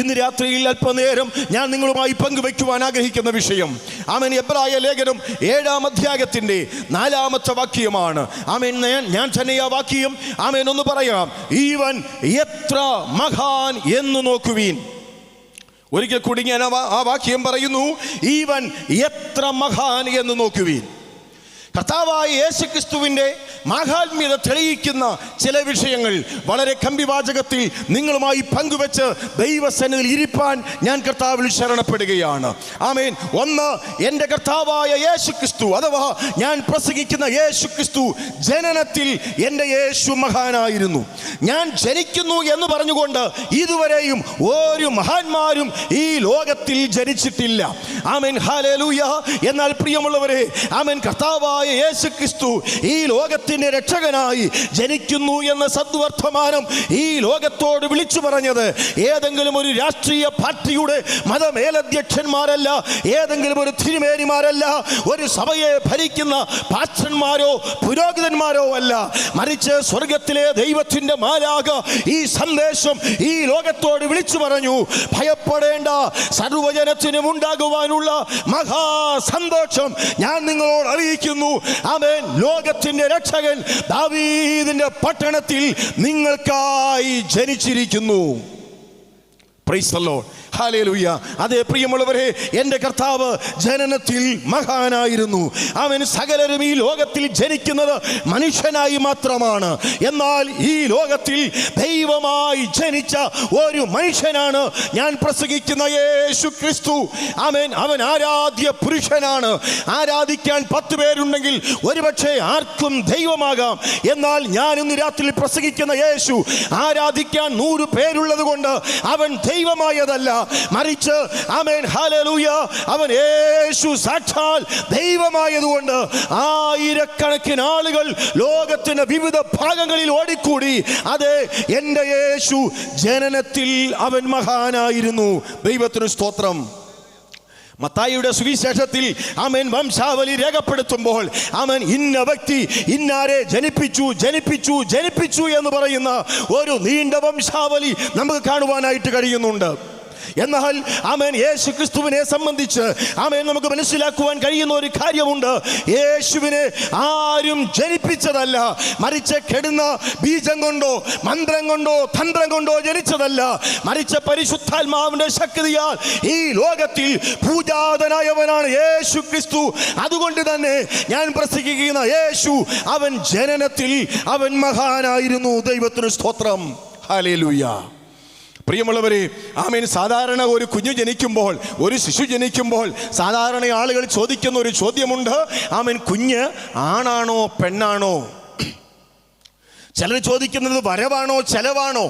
ഇന്ന് രാത്രിയിൽ അല്പനേരം ഞാൻ നിങ്ങളുമായി പങ്കുവയ്ക്കുവാൻ ആഗ്രഹിക്കുന്ന വിഷയം ആമേൻ എബ്രായ ലേഖനം 7-ാം അധ്യായത്തിന്റെ 4-ാമത്തെ വാക്യമാണ്. ആമേൻ ഞാൻ തന്നെ ആ വാക്യം ആമേൻ ഒന്ന് പറയാം. ഈവൻ എത്ര മഹാൻ എന്ന് നോക്കുവീൻ. ഒരിക്കൽ കൂടി ഞാൻ ആ വാക്യം പറയുന്നു. ഈവൻ എത്ര മഹാൻ എന്ന് നോക്കുവീൻ. കർത്താവായ യേശുക്രിസ്തുവിൻ്റെ മാഹാത്മ്യത തെളിയിക്കുന്ന ചില വിഷയങ്ങൾ വളരെ കമ്പിവാചകത്തിൽ നിങ്ങളുമായി പങ്കുവെച്ച് ദൈവസന്നിധിയിൽ ഇരിപ്പാൻ ഞാൻ കർത്താവിൽ ശരണപ്പെടുകയാണ്. ആമേൻ. ഒന്ന്, എൻ്റെ കർത്താവായ യേശുക്രിസ്തു അഥവാ ഞാൻ പ്രസംഗിക്കുന്ന യേശുക്രിസ്തു ജനനത്തിൽ എൻ്റെ യേശു മഹാനായിരുന്നു. ഞാൻ ജനിക്കുന്നു എന്ന് പറഞ്ഞുകൊണ്ട് ഇതുവരെയും ഒരു മഹാന്മാരും ഈ ലോകത്തിൽ ജനിച്ചിട്ടില്ല. ആമേൻ. ഹല്ലേലൂയ. എന്നാൽ പ്രിയമുള്ളവരെ, ആമേൻ, കർത്താവായ യേശുക്രിസ്തു ഈ ലോകത്തിന്റെ രക്ഷകനായി ജനിക്കുന്നു എന്ന സദ്വർത്തമാനം ഈ ലോകത്തോട് വിളിച്ചു പറഞ്ഞത് ഏതെങ്കിലും ഒരു രാഷ്ട്രീയ പാർട്ടിയുടെ മതമേലധ്യക്ഷന്മാരല്ല, ഏതെങ്കിലും ഒരു തിരുമേനിമാരല്ല, ഒരു സഭയെ ഭരിക്കുന്ന പാസ്റ്റർമാരോ പുരോഹിതന്മാരോ അല്ല, മറിച്ച് സ്വർഗത്തിലെ ദൈവത്തിന്റെ മാലാഖ ഈ സന്ദേശം ഈ ലോകത്തോട് വിളിച്ചു പറഞ്ഞു. ഭയപ്പെടേണ്ട, സർവ്വജനത്തിനും ഉണ്ടാകുവാനുള്ള മഹാസന്തോഷം ഞാൻ നിങ്ങളോട് അറിയിക്കുന്നു. ആമേൻ. ലോകത്തിന്റെ രക്ഷകൻ ദാവീദിന്റെ പട്ടണത്തിൽ നിങ്ങൾക്കായി ജനിച്ചിരിക്കുന്നു. Praise the Lord. ഹല്ലേലൂയ. അതേ പ്രിയമുള്ളവരെ, എൻ്റെ കർത്താവ് ജനനത്തിൽ മഹാനായിരുന്നു. അവൻ സകലരും ഈ ലോകത്തിൽ ജനിക്കുന്നത് മനുഷ്യനായി മാത്രമാണ്. എന്നാൽ ഈ ലോകത്തിൽ ദൈവമായി ജനിച്ച ഒരു മനുഷ്യനാണ് ഞാൻ പ്രസംഗിക്കുന്ന യേശു ക്രിസ്തു. ആമേൻ. അവൻ ആരാധ്യ പുരുഷനാണ്. ആരാധിക്കാൻ 10 പേരുണ്ടെങ്കിൽ ഒരുപക്ഷെ ആർക്കും ദൈവമാകാം. എന്നാൽ ഞാൻ ഇന്ന് രാത്രി പ്രസംഗിക്കുന്ന യേശു ആരാധിക്കാൻ 100 പേരുള്ളത് കൊണ്ട് അവൻ ദൈവമായതല്ല, മറിച്ച് ആമേൻ ഹല്ലേലൂയ അവൻ യേശു സാക്ഷാൽ ദൈവമായതുകൊണ്ട് ആയിരക്കണക്കിന് ആളുകൾ ലോകത്തിന്റെ വിവിധ ഭാഗങ്ങളിൽ ഓടിക്കൂടി. അതെ, എൻ്റെ യേശു ജനനത്തിൽ അവൻ മഹാനായിരുന്നു. ദൈവത്തിന് സ്തോത്രം. മത്തായിയുടെ സുവിശേഷത്തിൽ ആമേൻ വംശാവലി രേഖപ്പെടുത്തുമ്പോൾ ആമേൻ ഇന്ന വ്യക്തി ഇന്നാരെ ജനിപ്പിച്ചു എന്ന് പറയുന്ന ഒരു നീണ്ട വംശാവലി നമുക്ക് കാണുവാനായിട്ട് കഴിയുന്നുണ്ട്. എന്നാൽ ആമേൻ യേശു ക്രിസ്തുവിനെ സംബന്ധിച്ച് ആമേൻ നമുക്ക് മനസ്സിലാക്കുവാൻ കഴിയുന്ന ഒരു കാര്യമുണ്ട്. യേശുവിനെ ആരും ജനിപ്പിച്ചതല്ല, മറിച്ച് കെടുന്ന ബീജം കൊണ്ടോ മന്ത്രം കൊണ്ടോ തന്ത്രം കൊണ്ടോ ജനിച്ചതല്ല, മറിച്ച് പരിശുദ്ധാത്മാവിന്റെ ശക്തിയാൽ ഈ ലോകത്തിൽ പൂജാതനായവനാണ് യേശു ക്രിസ്തു. അതുകൊണ്ട് തന്നെ ഞാൻ പ്രസംഗിക്കുന്ന യേശു അവൻ ജനനത്തിൽ അവൻ മഹാനായിരുന്നു. ദൈവത്തിന് സ്തോത്രം. ഹല്ലേലൂയ. പ്രിയമുള്ളവരെ, ആമേൻ, സാധാരണ ഒരു കുഞ്ഞു ജനിക്കുമ്പോൾ, ഒരു ശിശു ജനിക്കുമ്പോൾ സാധാരണ ആളുകൾ ചോദിക്കുന്ന ഒരു ചോദ്യമുണ്ട്. ആമേൻ, കുഞ്ഞ് ആണാണോ പെണ്ണാണോ? ചിലർ ചോദിക്കുന്നത് വരവാണോ ചെലവാണോ?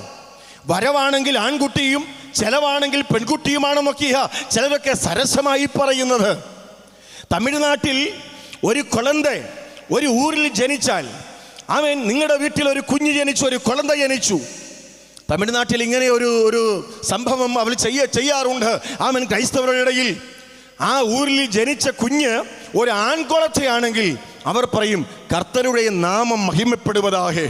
വരവാണെങ്കിൽ ആൺകുട്ടിയും ചെലവാണെങ്കിൽ പെൺകുട്ടിയുമാണെന്നൊക്കെയാ ചിലരൊക്കെ സരസമായി പറയുന്നത്. തമിഴ്നാട്ടിൽ ഒരു കുളന്ത ഒരു ഊരിൽ ജനിച്ചാൽ, ആമേൻ, നിങ്ങളുടെ വീട്ടിൽ ഒരു കുഞ്ഞ് ജനിച്ചു, ഒരു കുളന്ത ജനിച്ചു. തമിഴ്നാട്ടിൽ ഇങ്ങനെ ഒരു സംഭവം അവർ ചെയ്യാറുണ്ട്. ആമേൻ, ക്രൈസ്തവരുടെ ഇടയിൽ ആ ഊരിൽ ജനിച്ച കുഞ്ഞ് ഒരു ആൺകുളത്തയാണെങ്കിൽ അവർ പറയും കർത്തരുടെ നാമം മഹിമപ്പെടുവതാകെ.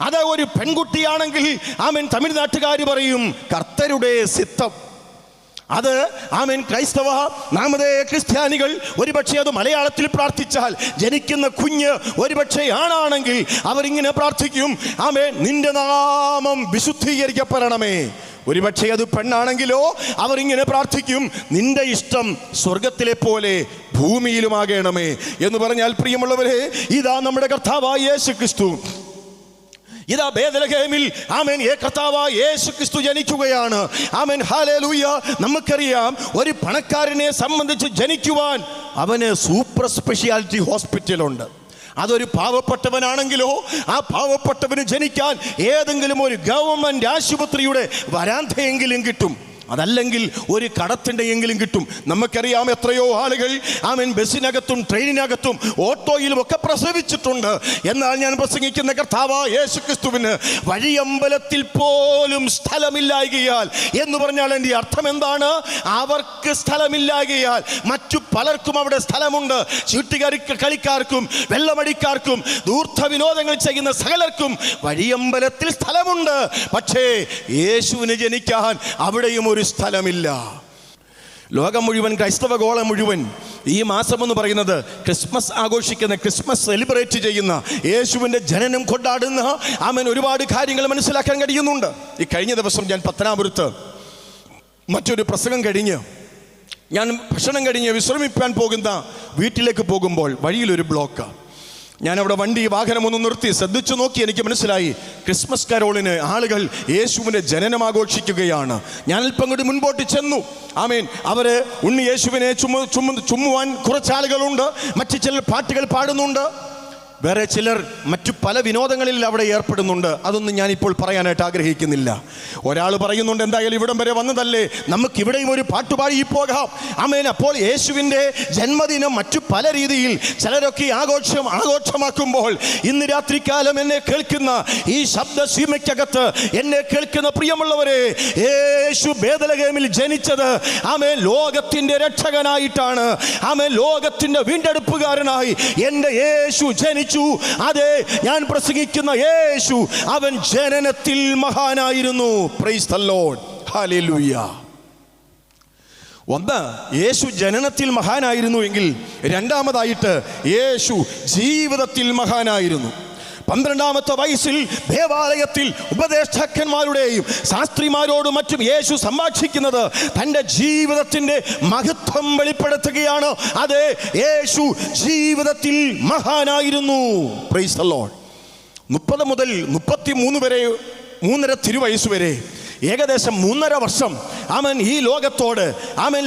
അത് ഒരു പെൺകുട്ടിയാണെങ്കിൽ ആമേൻ തമിഴ്നാട്ടുകാർ പറയും കർത്തരുടെ സിത്തം. അത് ആമേൻ ക്രൈസ്തവ നാമധേയ ക്രിസ്ത്യാനികൾ ഒരുപക്ഷെ അത് മലയാളത്തിൽ പ്രാർത്ഥിച്ചാൽ ജനിക്കുന്ന കുഞ്ഞ് ഒരുപക്ഷെ ആണാണെങ്കിൽ അവരിങ്ങനെ പ്രാർത്ഥിക്കും, ആമേൻ നിന്റെ നാമം വിശുദ്ധീകരിക്കപ്പെടണമേ. ഒരുപക്ഷെ അത് പെണ്ണാണെങ്കിലോ അവരിങ്ങനെ പ്രാർത്ഥിക്കും, നിന്റെ ഇഷ്ടം സ്വർഗത്തിലെ പോലെ ഭൂമിയിലുമാകണമേ എന്ന് പറഞ്ഞാൽ, പ്രിയമുള്ളവരെ, ഇതാ നമ്മുടെ കർത്താവായ യേശു ക്രിസ്തു ഇതാ ബേത്ലഹേമിൽ ആമേൻ കർത്താവായ യേശു ക്രിസ്തു ജനിക്കുകയാണ്. Amen hallelujah. നമുക്കറിയാം, ഒരു പണക്കാരനെ സംബന്ധിച്ച് ജനിക്കുവാൻ അവന് സൂപ്പർ സ്പെഷ്യാലിറ്റി ഹോസ്പിറ്റലുണ്ട്. അതൊരു പാവപ്പെട്ടവനാണെങ്കിലോ ആ പാവപ്പെട്ടവന് ജനിക്കാൻ ഏതെങ്കിലും ഒരു ഗവൺമെന്റ് ആശുപത്രിയുടെ വരാന്തയെങ്കിലും കിട്ടും. അതല്ലെങ്കിൽ ഒരു കടത്തിൻ്റെ എങ്കിലും കിട്ടും. നമുക്കറിയാം എത്രയോ ആളുകൾ ബസ്സിനകത്തും ട്രെയിനിനകത്തും ഓട്ടോയിലും ഒക്കെ പ്രസവിച്ചിട്ടുണ്ട്. എന്നാൽ ഞാൻ പ്രസംഗിക്കുന്ന കർത്താവായ യേശുക്രിസ്തുവിന് വഴിയമ്പലത്തിൽ പോലും സ്ഥലമില്ലായകയാൽ എന്ന് പറഞ്ഞാൽ എൻ്റെ അർത്ഥം എന്താണ്? അവർക്ക് സ്ഥലമില്ലായകയാൽ മറ്റു പലർക്കും അവിടെ സ്ഥലമുണ്ട്. കളിക്കാർക്കും വെള്ളമടിക്കാർക്കും ദൂർത്ത വിനോദങ്ങൾ ചെയ്യുന്ന സകലർക്കും വഴിയമ്പലത്തിൽ സ്ഥലമുണ്ട്. പക്ഷേ യേശുവിന് ജനിക്കാൻ അവിടെയും ഒരു സ്ഥലമില്ല. ലോകം മുഴുവൻ, ക്രൈസ്തവ ഗോളം മുഴുവൻ ഈ മാസം എന്ന് പറയുന്നത് ക്രിസ്മസ് ആഘോഷിക്കുന്ന, ക്രിസ്മസ് സെലിബ്രേറ്റ് ചെയ്യുന്ന, യേശുവിൻ്റെ ജനനം കൊണ്ടാടുന്ന ഒരുപാട് കാര്യങ്ങൾ മനസ്സിലാക്കാൻ കഴിയുന്നുണ്ട്. ഈ കഴിഞ്ഞ ദിവസം ഞാൻ പത്തനാപുരത്ത് മറ്റൊരു പ്രസംഗം കഴിഞ്ഞ് ഞാൻ ഭക്ഷണം കഴിഞ്ഞ് വിശ്രമിക്കാൻ പോകുന്ന വീട്ടിലേക്ക് പോകുമ്പോൾ വഴിയിലൊരു ബ്ലോക്ക്. ഞാനവിടെ വാഹനമൊന്ന് നിർത്തി ശ്രദ്ധിച്ചു നോക്കി. എനിക്ക് മനസ്സിലായി ക്രിസ്മസ് കരോളിന് ആളുകൾ യേശുവിൻ്റെ ജനനം ആഘോഷിക്കുകയാണ്. ഞാൻ അല്പം കൂടി മുൻപോട്ട് ചെന്നു. അവര് ഉണ്ണി യേശുവിനെ ചുമ്മുവാൻ കുറച്ചാളുകളുണ്ട്. മറ്റു ചിലർ പാട്ടുകൾ പാടുന്നുണ്ട്. വേറെ ചിലർ മറ്റു പല വിനോദങ്ങളിൽ അവിടെ ഏർപ്പെടുന്നുണ്ട്. അതൊന്നും ഞാനിപ്പോൾ പറയാനായിട്ട് ആഗ്രഹിക്കുന്നില്ല. ഒരാൾ പറയുന്നുണ്ട്, എന്തായാലും ഇവിടം വരെ വന്നതല്ലേ, നമുക്കിവിടെയും ഒരു പാട്ടുപാടി പോകാം. അപ്പോൾ യേശുവിൻ്റെ ജന്മദിനം മറ്റു പല രീതിയിൽ ചിലരൊക്കെ ആഘോഷമാക്കുമ്പോൾ ഇന്ന് രാത്രികാലം എന്നെ കേൾക്കുന്ന ഈ ശബ്ദ സീമയ്ക്കകത്ത് എന്നെ കേൾക്കുന്ന പ്രിയമുള്ളവരെ, യേശു ബേത്ലഹേമിൽ ജനിച്ചത് ലോകത്തിൻ്റെ രക്ഷകനായിട്ടാണ്. ലോകത്തിൻ്റെ വീണ്ടെടുപ്പുകാരനായി എൻ്റെ യേശു ജനിച്ചു. അതെ, ഞാൻ പ്രസംഗിക്കുന്ന യേശു അവൻ ജനനത്തിൽ മഹാനായിരുന്നു. Praise the Lord, hallelujah. ഒന്ന്, യേശു ജനനത്തിൽ മഹാനായിരുന്നു എങ്കിൽ രണ്ടാമതായിട്ട് യേശു ജീവിതത്തിൽ മഹാനായിരുന്നു. 12ാമത്തെ വയസ്സിൽ ദേവാലയത്തിൽ ഉപദേഷ്ടാക്കന്മാരുടെയും ശാസ്ത്രിമാരോടും മറ്റും യേശു സംഭാഷിക്കുന്നത് തൻ്റെ ജീവിതത്തിൻ്റെ മഹത്വം വെളിപ്പെടുത്തുകയാണ്. അതെ, യേശു ജീവിതത്തിൽ മഹാനായിരുന്നു. Praise the Lord. 30 മുതൽ 33 വരെ, 3.5 തിരുവയസ്സ് വരെ, ഏകദേശം 3.5 വർഷം ഈ ലോകത്തോട്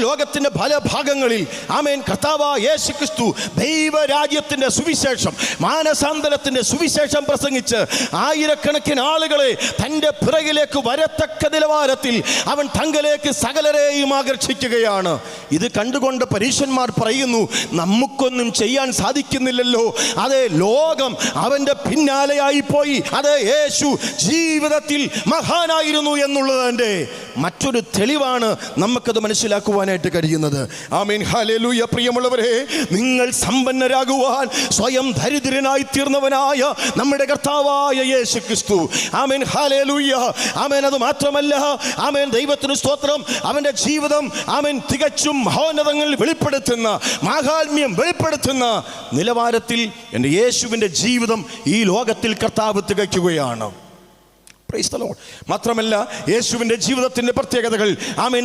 ലോകത്തിൻ്റെ പല ഭാഗങ്ങളിൽ കർത്താവായ യേശുക്രിസ്തു ദൈവരാജ്യത്തിൻ്റെ സുവിശേഷം, മാനസാന്തരത്തിൻ്റെ സുവിശേഷം പ്രസംഗിച്ച് ആയിരക്കണക്കിന് ആളുകളെ തൻ്റെ പിറകിലേക്ക് വരത്തക്ക നിലവാരത്തിൽ അവൻ തങ്കലേക്ക് സകലരെയും ആകർഷിക്കുകയാണ്. ഇത് കണ്ടുകൊണ്ട് പരീശന്മാർ പറയുന്നു, നമുക്കൊന്നും ചെയ്യാൻ സാധിക്കുന്നില്ലല്ലോ. അതെ, ലോകം അവൻ്റെ പിന്നാലെയായി പോയി. അതെ, യേശു ജീവിതത്തിൽ മഹാനായിരുന്നു എന്നുള്ളതിൻ്റെ മറ്റൊരു തെളിവാണ് നമുക്കത് മനസ്സിലാക്കുവാനായിട്ട് കഴിയുന്നത്. ആമേൻ, ഹല്ലേലൂയ. പ്രിയമുള്ളവരെ, നിങ്ങൾ സമ്പന്നരാകുവാൻ സ്വയം ദരിദ്രനായി തീർന്നവനായ നമ്മുടെ കർത്താവായ യേശുക്രിസ്തു, ആമേൻ, ഹല്ലേലൂയ, ആമേൻ. അത് മാത്രമല്ല, ആമേൻ, ദൈവത്തിന് സ്തോത്രം, അവൻ്റെ ജീവിതം തികച്ചും മഹോന്നതങ്ങൾ വെളിപ്പെടുത്തുന്ന, മാഹാത്മ്യം വെളിപ്പെടുത്തുന്ന നിലവാരത്തിൽ എൻ്റെ യേശുവിൻ്റെ ജീവിതം ഈ ലോകത്തിൽ കർത്താവ് തികയ്ക്കുകയാണ്. മാത്രമല്ല, യേശുവിൻ്റെ ജീവിതത്തിൻ്റെ പ്രത്യേകതകൾ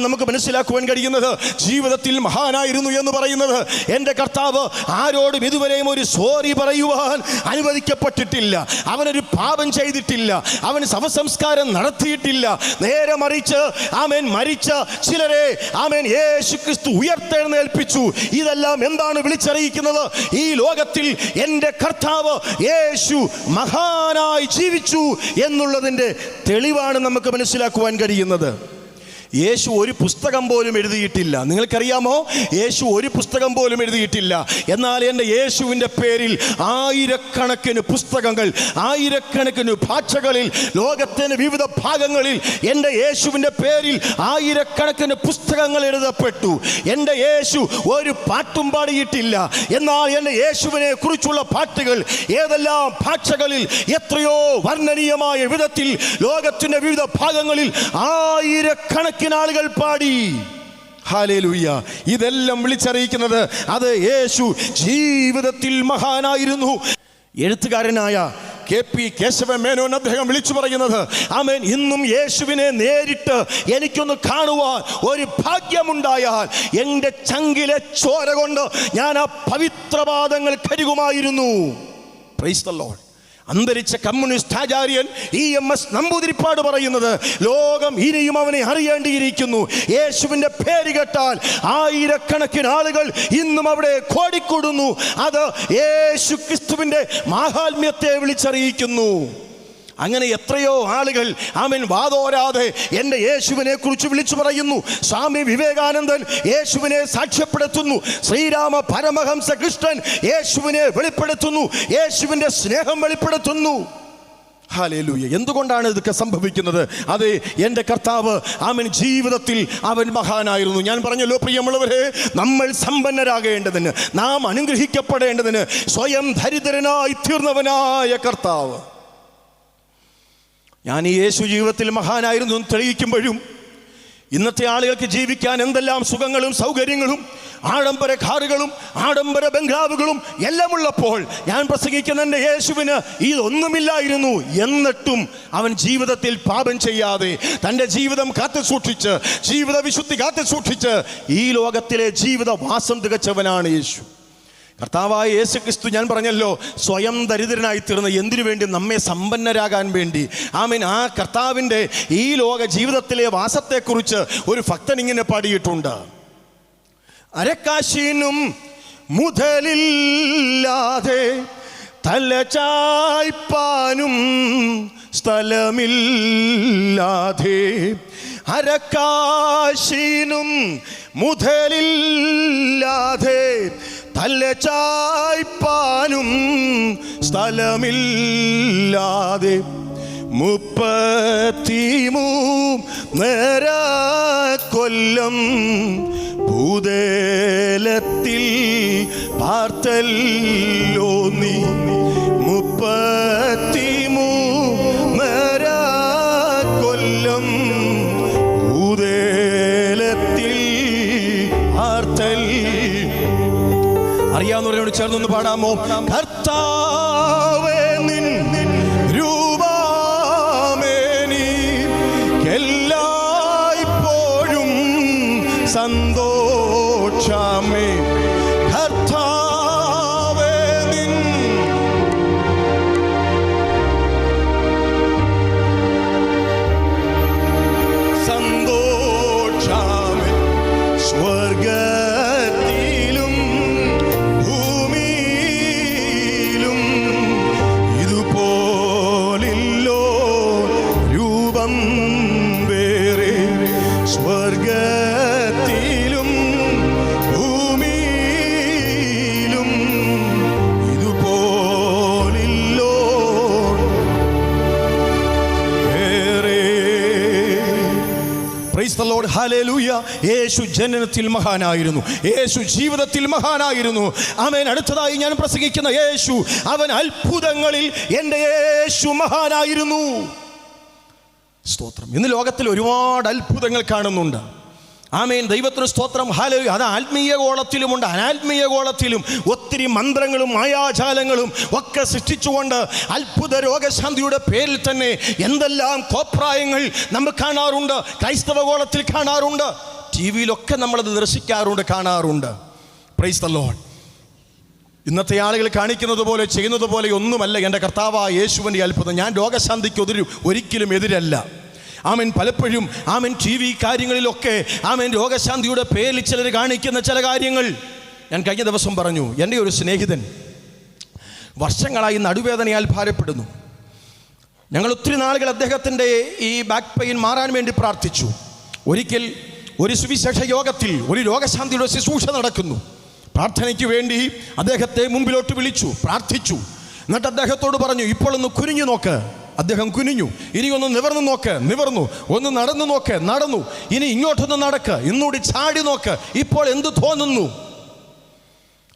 നമുക്ക് മനസ്സിലാക്കുവാൻ കഴിയുന്നത്, ജീവിതത്തിൽ മഹാനായിരുന്നു എന്ന് പറയുന്നത്, എൻ്റെ കർത്താവ് ആരോടും ഇതുവരെയും ഒരു സോറി പറയുവാൻ അനുവദിക്കപ്പെട്ടിട്ടില്ല. അവനൊരു പാപം ചെയ്തിട്ടില്ല. അവൻ ശവസംസ്കാരം നടത്തിയിട്ടില്ല. നേരെ മറിച്ച് മരിച്ച ചിലരെ യേശുക്രിസ്തു ഉയർത്തെഴുന്നേൽപ്പിച്ചു. ഇതെല്ലാം എന്താണ് വിളിച്ചറിയിക്കുന്നത്? ഈ ലോകത്തിൽ എൻ്റെ കർത്താവ് യേശു മഹാനായി ജീവിച്ചു എന്നുള്ളതിൻ്റെ തെളിവാണ് നമുക്ക് മനസ്സിലാക്കുവാൻ കഴിയുന്നത്. യേശു ഒരു പുസ്തകം പോലും എഴുതിയിട്ടില്ല. നിങ്ങൾക്കറിയാമോ, യേശു ഒരു പുസ്തകം പോലും എഴുതിയിട്ടില്ല. എന്നാൽ എൻ്റെ യേശുവിൻ്റെ പേരിൽ ആയിരക്കണക്കിന് പുസ്തകങ്ങൾ, ആയിരക്കണക്കിന് ഭാഷകളിൽ, ലോകത്തിൻ്റെ വിവിധ ഭാഗങ്ങളിൽ എൻ്റെ യേശുവിൻ്റെ പേരിൽ ആയിരക്കണക്കിന് പുസ്തകങ്ങൾ എഴുതപ്പെട്ടു. എൻ്റെ യേശു ഒരു പാട്ടും പാടിയിട്ടില്ല. എന്നാൽ എൻ്റെ യേശുവിനെ കുറിച്ചുള്ള പാട്ടുകൾ ഏതെല്ലാം ഭാഷകളിൽ, എത്രയോ വർണ്ണനീയമായ വിധത്തിൽ ലോകത്തിൻ്റെ വിവിധ ഭാഗങ്ങളിൽ ആയിരക്കണക്കിന് ആളുകൾ പാടി. ഹല്ലേലൂയ. ഇതെല്ലാം വിളിച്ചറിയിക്കുന്നത് അത് യേശു ജീവിതത്തിൽ മഹാനായിരുന്നു. എഴുത്തുകാരനായ KP കേശവ മേനോൻ അദ്ദേഹം വിളിച്ചു പറയുന്നത്, ആമേൻ, ഇന്നും യേശുവിനെ നേരിട്ട് എനിക്കൊന്ന് കാണുവാൻ ഒരു ഭാഗ്യമുണ്ടായാൽ എൻ്റെ ചങ്കിലെ ചോര കൊണ്ട് ഞാൻ ആ പവിത്രപാദങ്ങൾ കരുകുമായിരുന്നു. Praise the Lord. അന്തരിച്ച കമ്മ്യൂണിസ്റ്റ് ആചാര്യൻ EMS നമ്പൂതിരിപ്പാട് പറയുന്നത്, ലോകം ഇനിയും അവനെ അറിയേണ്ടിയിരിക്കുന്നു. യേശുവിൻ്റെ പേര് കേട്ടാൽ ആയിരക്കണക്കിന് ആളുകൾ ഇന്നും അവിടെ കോടിക്കൂടുന്നു. അത് യേശു ക്രിസ്തുവിൻ്റെ മാഹാത്മ്യത്തെ വിളിച്ചറിയിക്കുന്നു. അങ്ങനെ എത്രയോ ആളുകൾ ആമേൻ വാതോരാതെ എൻ്റെ യേശുവിനെ കുറിച്ച് വിളിച്ചു പറയുന്നു. സ്വാമി വിവേകാനന്ദൻ യേശുവിനെ സാക്ഷ്യപ്പെടുത്തുന്നു. ശ്രീരാമ പരമഹംസ കൃഷ്ണൻ യേശുവിനെ വെളിപ്പെടുത്തുന്നു, യേശുവിൻ്റെ സ്നേഹം വെളിപ്പെടുത്തുന്നു. ഹല്ലേലൂയ. എന്തുകൊണ്ടാണ് ഇതൊക്കെ സംഭവിക്കുന്നത്? അതെ, എൻ്റെ കർത്താവ് അവൻ ജീവിതത്തിൽ അവൻ മഹാനായിരുന്നു. ഞാൻ പറഞ്ഞല്ലോ പ്രിയമുള്ളവരെ, നമ്മൾ സമ്പന്നരാകേണ്ടതിന്, നാം അനുഗ്രഹിക്കപ്പെടേണ്ടതിന് സ്വയം ദരിദ്രനായി തീർന്നവനായ കർത്താവ്. ഞാൻ ഈ യേശു ജീവിതത്തിൽ മഹാനായിരുന്നു എന്ന് തെളിയിക്കുമ്പോഴും ഇന്നത്തെ ആളുകൾക്ക് ജീവിക്കാൻ എന്തെല്ലാം സുഖങ്ങളും സൗകര്യങ്ങളും ആഡംബര കാറുകളും ആഡംബര ബംഗ്ലാവുകളും എല്ലാം ഉള്ളപ്പോൾ ഞാൻ പ്രസംഗിക്കുന്ന എൻ്റെ യേശുവിന് ഇതൊന്നുമില്ലായിരുന്നു. എന്നിട്ടും അവൻ ജീവിതത്തിൽ പാപം ചെയ്യാതെ തൻ്റെ ജീവിതം കാത്തു സൂക്ഷിച്ച്, ജീവിത വിശുദ്ധി കാത്തു സൂക്ഷിച്ച് ഈ ലോകത്തിലെ ജീവിതവാസം തികച്ചവനാണ് യേശു. കർത്താവായ യേശു ക്രിസ്തു, ഞാൻ പറഞ്ഞല്ലോ, സ്വയം ദരിദ്രനായി തീർന്ന് എന്തിനു വേണ്ടി? നമ്മെ സമ്പന്നരാകാൻ വേണ്ടി. ആമേൻ. ആ കർത്താവിൻ്റെ ഈ ലോക ജീവിതത്തിലെ വാസത്തെക്കുറിച്ച് ഒരു ഭക്തൻ ഇങ്ങനെ പാടിയിട്ടുണ്ട്: അരക്കാശിനും മുതലില്ലാതെ തലചായ്പാനും സ്ഥലമില്ലാതെ, അരക്കാശിനും മുതലില്ലാതെ തലചായ്പാനും സ്ഥലമില്ലാതെ 33 കൊല്ലം ഭൂതലത്തിൽ പാർത്തല്ലോ നീ. 33 കൊല്ലം ഭൂതലത്തിൽ പാർത്തൽ. അറിയാവുന്നവരോട് ചേർന്നൊന്ന് പാടാമോ? കർത്താവേ നിൻ രൂപമേനി എല്ലായ്പ്പോഴും സന്തോഷമേ. കർത്താവേ നിൻ സന്തോഷമേ. സ്വർഗത്തിലും ഭൂമിയിലും ഇതുപോലില്ലോ രൂപം വേറെ. സ്വർഗത്തിലും ഭൂമിയിലും ഇതുപോലില്ലോ വേറെ. Price the Lord. ഹല്ലേലൂയ. യേശു ജനനത്തിൽ മഹാനായിരുന്നു, യേശു ജീവിതത്തിൽ മഹാനായിരുന്നു. ആമേൻ. അടുത്തതായി ഞാൻ പ്രസംഗിക്കുന്ന യേശു, അവൻ അത്ഭുതങ്ങളിൽ എൻ്റെ യേശു മഹാനായിരുന്നു. സ്തോത്രം. ഇന്ന് ലോകത്തിൽ ഒരുപാട് അത്ഭുതങ്ങൾ കാണുന്നുണ്ട്. ആമേൻ. ദൈവത്തിന് സ്തോത്രം. ഹല്ലേലൂയ. അത് ആത്മീയ ഗോളത്തിലുമുണ്ട്, അനാത്മീയ ഗോളത്തിലും ഒത്തിരി മന്ത്രങ്ങളും മായാജാലങ്ങളും ഒക്കെ സൃഷ്ടിച്ചുകൊണ്ട് അത്ഭുത രോഗശാന്തിയുടെ പേരിൽ തന്നെ എന്തെല്ലാം കോപ്രായങ്ങൾ നമ്മൾ കാണാറുണ്ട്. ക്രൈസ്തവ ഗോളത്തിൽ കാണാറുണ്ട്, TV-യിലൊക്കെ നമ്മളത് ദർശിക്കാറുണ്ട്, കാണാറുണ്ട്. Price the Lord. ഇന്നത്തെ ആളുകൾ കാണിക്കുന്നത് പോലെ ചെയ്യുന്നത് പോലെ ഒന്നുമല്ല എൻ്റെ കർത്താവായ യേശുവിൻ്റെ അത്ഭുതം. ഞാൻ രോഗശാന്തിക്ക് ഒരിക്കലും എതിരല്ല. ആമേൻ. പലപ്പോഴും ആമേൻ TV കാര്യങ്ങളിലൊക്കെ ആമേൻ രോഗശാന്തിയുടെ പേരിൽ ചിലർ കാണിക്കുന്ന ചില കാര്യങ്ങൾ ഞാൻ കഴിഞ്ഞ ദിവസം പറഞ്ഞു. എൻ്റെ ഒരു സ്നേഹിതൻ വർഷങ്ങളായി നടുവേദനയാൽ ഭാരപ്പെടുന്നു. ഞങ്ങൾ ഒത്തിരി നാളുകൾ അദ്ദേഹത്തിൻ്റെ ഈ ബാക്ക് പെയിൻ മാറാൻ വേണ്ടി പ്രാർത്ഥിച്ചു. ഒരിക്കൽ ഒരു സുവിശേഷ യോഗത്തിൽ ഒരു രോഗശാന്തിയുടെ ശുശ്രൂഷ നടക്കുന്നു. പ്രാർത്ഥനയ്ക്ക് വേണ്ടി അദ്ദേഹത്തെ മുമ്പിലോട്ട് വിളിച്ചു, പ്രാർത്ഥിച്ചു. എന്നിട്ട് അദ്ദേഹത്തോട് പറഞ്ഞു, ഇപ്പോൾ ഒന്ന് കുനിഞ്ഞു നോക്ക്. അദ്ദേഹം കുനിഞ്ഞു. ഇനി ഒന്ന് നിവർന്നു നോക്ക്. നിവർന്നു. ഒന്ന് നടന്നു നോക്ക്. നടന്നു. ഇനി ഇങ്ങോട്ടൊന്ന് നടക്ക്. ഇന്നുകൂടി ചാടി നോക്ക്. ഇപ്പോൾ എന്ത് തോന്നുന്നു?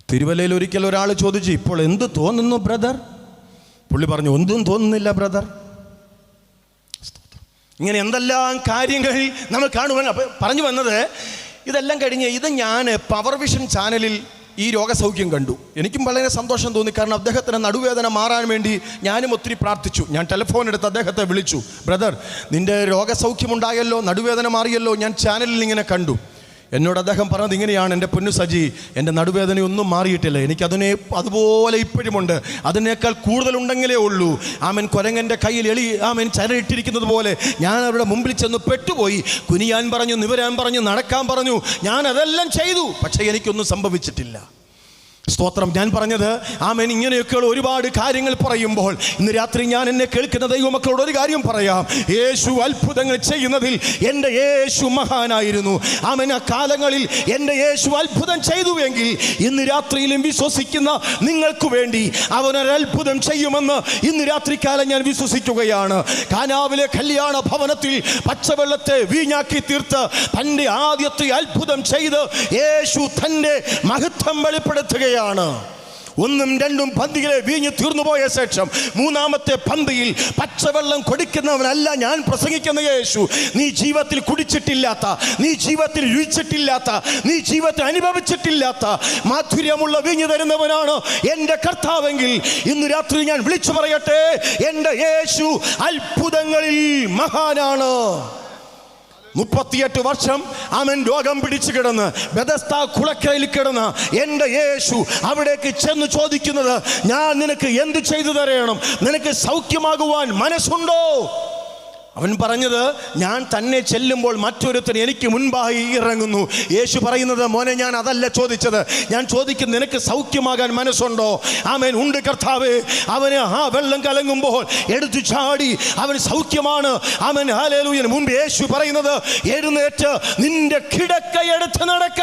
തിരുവല്ലയിൽ ഒരിക്കൽ ഒരാൾ ചോദിച്ചു, ഇപ്പോൾ എന്ത് തോന്നുന്നു ബ്രദർ? പുള്ളി പറഞ്ഞു, ഒന്നും തോന്നുന്നില്ല ബ്രദർ. ഇങ്ങനെ എന്തെല്ലാം കാര്യങ്ങൾ നമ്മൾ കാണുവാൻ പറഞ്ഞു വന്നത്. ഇതെല്ലാം കഴിഞ്ഞ് ഇത് ഞാൻ പവർ വിഷൻ ചാനലിൽ ഈ രോഗസൗഖ്യം കണ്ടു. എനിക്കും വളരെ സന്തോഷം തോന്നി. കാരണം അദ്ദേഹത്തിന് നടുവേദന മാറാൻ വേണ്ടി ഞാനും ഒത്തിരി പ്രാർത്ഥിച്ചു. ഞാൻ ടെലിഫോൺ എടുത്ത് അദ്ദേഹത്തെ വിളിച്ചു. ബ്രദർ, നിൻ്റെ രോഗസൗഖ്യമുണ്ടായല്ലോ, നടുവേദന മാറിയല്ലോ, ഞാൻ ചാനലിൽ ഇങ്ങനെ കണ്ടു. എന്നോട് അദ്ദേഹം പറഞ്ഞത് ഇങ്ങനെയാണ്, എൻ്റെ പൊന്നു സജി, എൻ്റെ നടുവേദനയൊന്നും മാറിയിട്ടില്ല, എനിക്കതിനെ അതുപോലെ ഇപ്പോഴുമുണ്ട്, അതിനേക്കാൾ കൂടുതലുണ്ടെങ്കിലേ ഉള്ളൂ. ആമൻ കുരങ്ങൻ്റെ കയ്യിൽ ആമൻ ചരയിട്ടിരിക്കുന്നത് പോലെ ഞാൻ അവരുടെ മുമ്പിൽ ചെന്ന് പെട്ടുപോയി. കുനിയാൻ പറഞ്ഞു, നിവരാൻ പറഞ്ഞു, നടക്കാൻ പറഞ്ഞു, ഞാൻ അതെല്ലാം ചെയ്തു, പക്ഷേ എനിക്കൊന്നും സംഭവിച്ചിട്ടില്ല. സ്തോത്രം. ഞാൻ പറഞ്ഞത് ആമേൻ, ഇങ്ങനെയൊക്കെയുള്ള ഒരുപാട് കാര്യങ്ങൾ പറയുമ്പോൾ ഇന്ന് രാത്രി ഞാൻ എന്നെ കേൾക്കുന്ന ദൈവമക്കളോട് ഒരു കാര്യം പറയാം. യേശു അത്ഭുതങ്ങൾ ചെയ്യുന്നതിൽ എൻ്റെ യേശു മഹാനായിരുന്നു. ആമേൻ, ആ കാലങ്ങളിൽ എൻ്റെ യേശു അത്ഭുതം ചെയ്തുവെങ്കിൽ ഇന്ന് രാത്രിയിലും വിശ്വസിക്കുന്ന നിങ്ങൾക്ക് വേണ്ടി അവനൊരു അത്ഭുതം ചെയ്യുമെന്ന് ഇന്ന് രാത്രികാലം ഞാൻ വിശ്വസിക്കുകയാണ്. കാനാവിലെ കല്യാണ ഭവനത്തിൽ പച്ചവെള്ളത്തെ വീഞ്ഞാക്കി തീർത്ത് തൻ്റെ ആദ്യത്തെ അത്ഭുതം ചെയ്ത് യേശു തൻ്റെ മഹത്വം വെളിപ്പെടുത്തുകയാണ്. ഒന്നും രണ്ടും പന്തികളെ വീഞ്ഞ് തീർന്നുപോയ ശേഷം മൂന്നാമത്തെ പന്തിയിൽ പച്ചവെള്ളം കൊടുക്കുന്നവനല്ല ഞാൻ പ്രസംഗിക്കുന്ന യേശു. നീ ജീവിതത്തിൽ കുടിച്ചിട്ടില്ലാത്ത, നീ ജീവിതത്തിൽ രുചിച്ചിട്ടില്ലാത്ത, നീ ജീവിതത്തിൽ അനുഭവിച്ചിട്ടില്ലാത്ത മാധുര്യമുള്ള വീഞ്ഞ് തരുന്നവനാണ് എൻ്റെ കർത്താവെങ്കിൽ ഇന്ന് രാത്രി ഞാൻ വിളിച്ചു പറയട്ടെ, എൻ്റെ യേശു അത്ഭുതങ്ങളിൽ മഹാനാണ്. 38 വർഷം അവൻ രോഗം പിടിച്ചു കിടന്ന് ബെഥസ്ദാ കുളക്കരയിൽ കിടന്ന് എൻ്റെ യേശു അവിടേക്ക് ചെന്ന് ചോദിക്കുന്നത്, ഞാൻ നിനക്ക് എന്ത് ചെയ്തു തരണം? നിനക്ക് സൗഖ്യമാകുവാൻ മനസ്സുണ്ടോ? അവൻ പറഞ്ഞത്, ഞാൻ തന്നെ ചെല്ലുമ്പോൾ മറ്റൊരുത്തൻ എനിക്ക് മുൻപായി ഇറങ്ങുന്നു. യേശു പറയുന്നത്, മോനെ, ഞാൻ അതല്ല ചോദിച്ചത്. ഞാൻ ചോദിക്കുന്നത്, നിനക്ക് സൗഖ്യമാകാൻ മനസ്സുണ്ടോ? ആമേൻ, ഉണ്ട് കർത്താവേ. അവന് ആ വെള്ളം കലങ്ങുമ്പോൾ എടുത്തു ചാടി അവൻ സൗഖ്യമാണ്. ആമേൻ, ഹല്ലേലൂയ. മുൻപ് യേശു പറയുന്നത്, എഴുന്നേറ്റ് നിന്റെ കിടക്കയെടുത്ത് നടക്ക.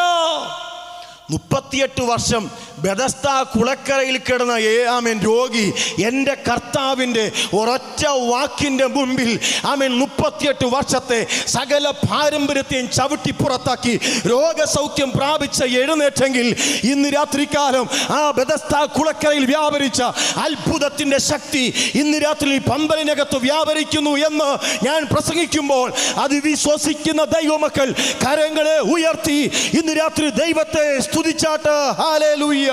38 വർഷം ബെഥസ്ദാ കുളക്കരയിൽ കിടന്ന ആമേൻ രോഗി എൻ്റെ കർത്താവിൻ്റെ ഒരൊറ്റ വാക്കിൻ്റെ മുമ്പിൽ ആമേൻ 38 വർഷത്തെ സകല പാരമ്പര്യത്തെയും ചവിട്ടി പുറത്താക്കി രോഗസൗഖ്യം പ്രാപിച്ച എഴുന്നേറ്റെങ്കിൽ ഇന്ന് രാത്രികാലം ആ ബെഥസ്ദാ കുളക്കരയിൽ വ്യാപരിച്ച അത്ഭുതത്തിൻ്റെ ശക്തി ഇന്ന് രാത്രി പന്തലിനകത്ത് വ്യാപരിക്കുന്നു എന്ന് ഞാൻ പ്രസംഗിക്കുമ്പോൾ അത് വിശ്വസിക്കുന്ന ദൈവമക്കൾ കരങ്ങളെ ഉയർത്തി ഇന്ന് രാത്രി ദൈവത്തെ സ്തുതിച്ചാട്ട്. ഹല്ലേലൂയ.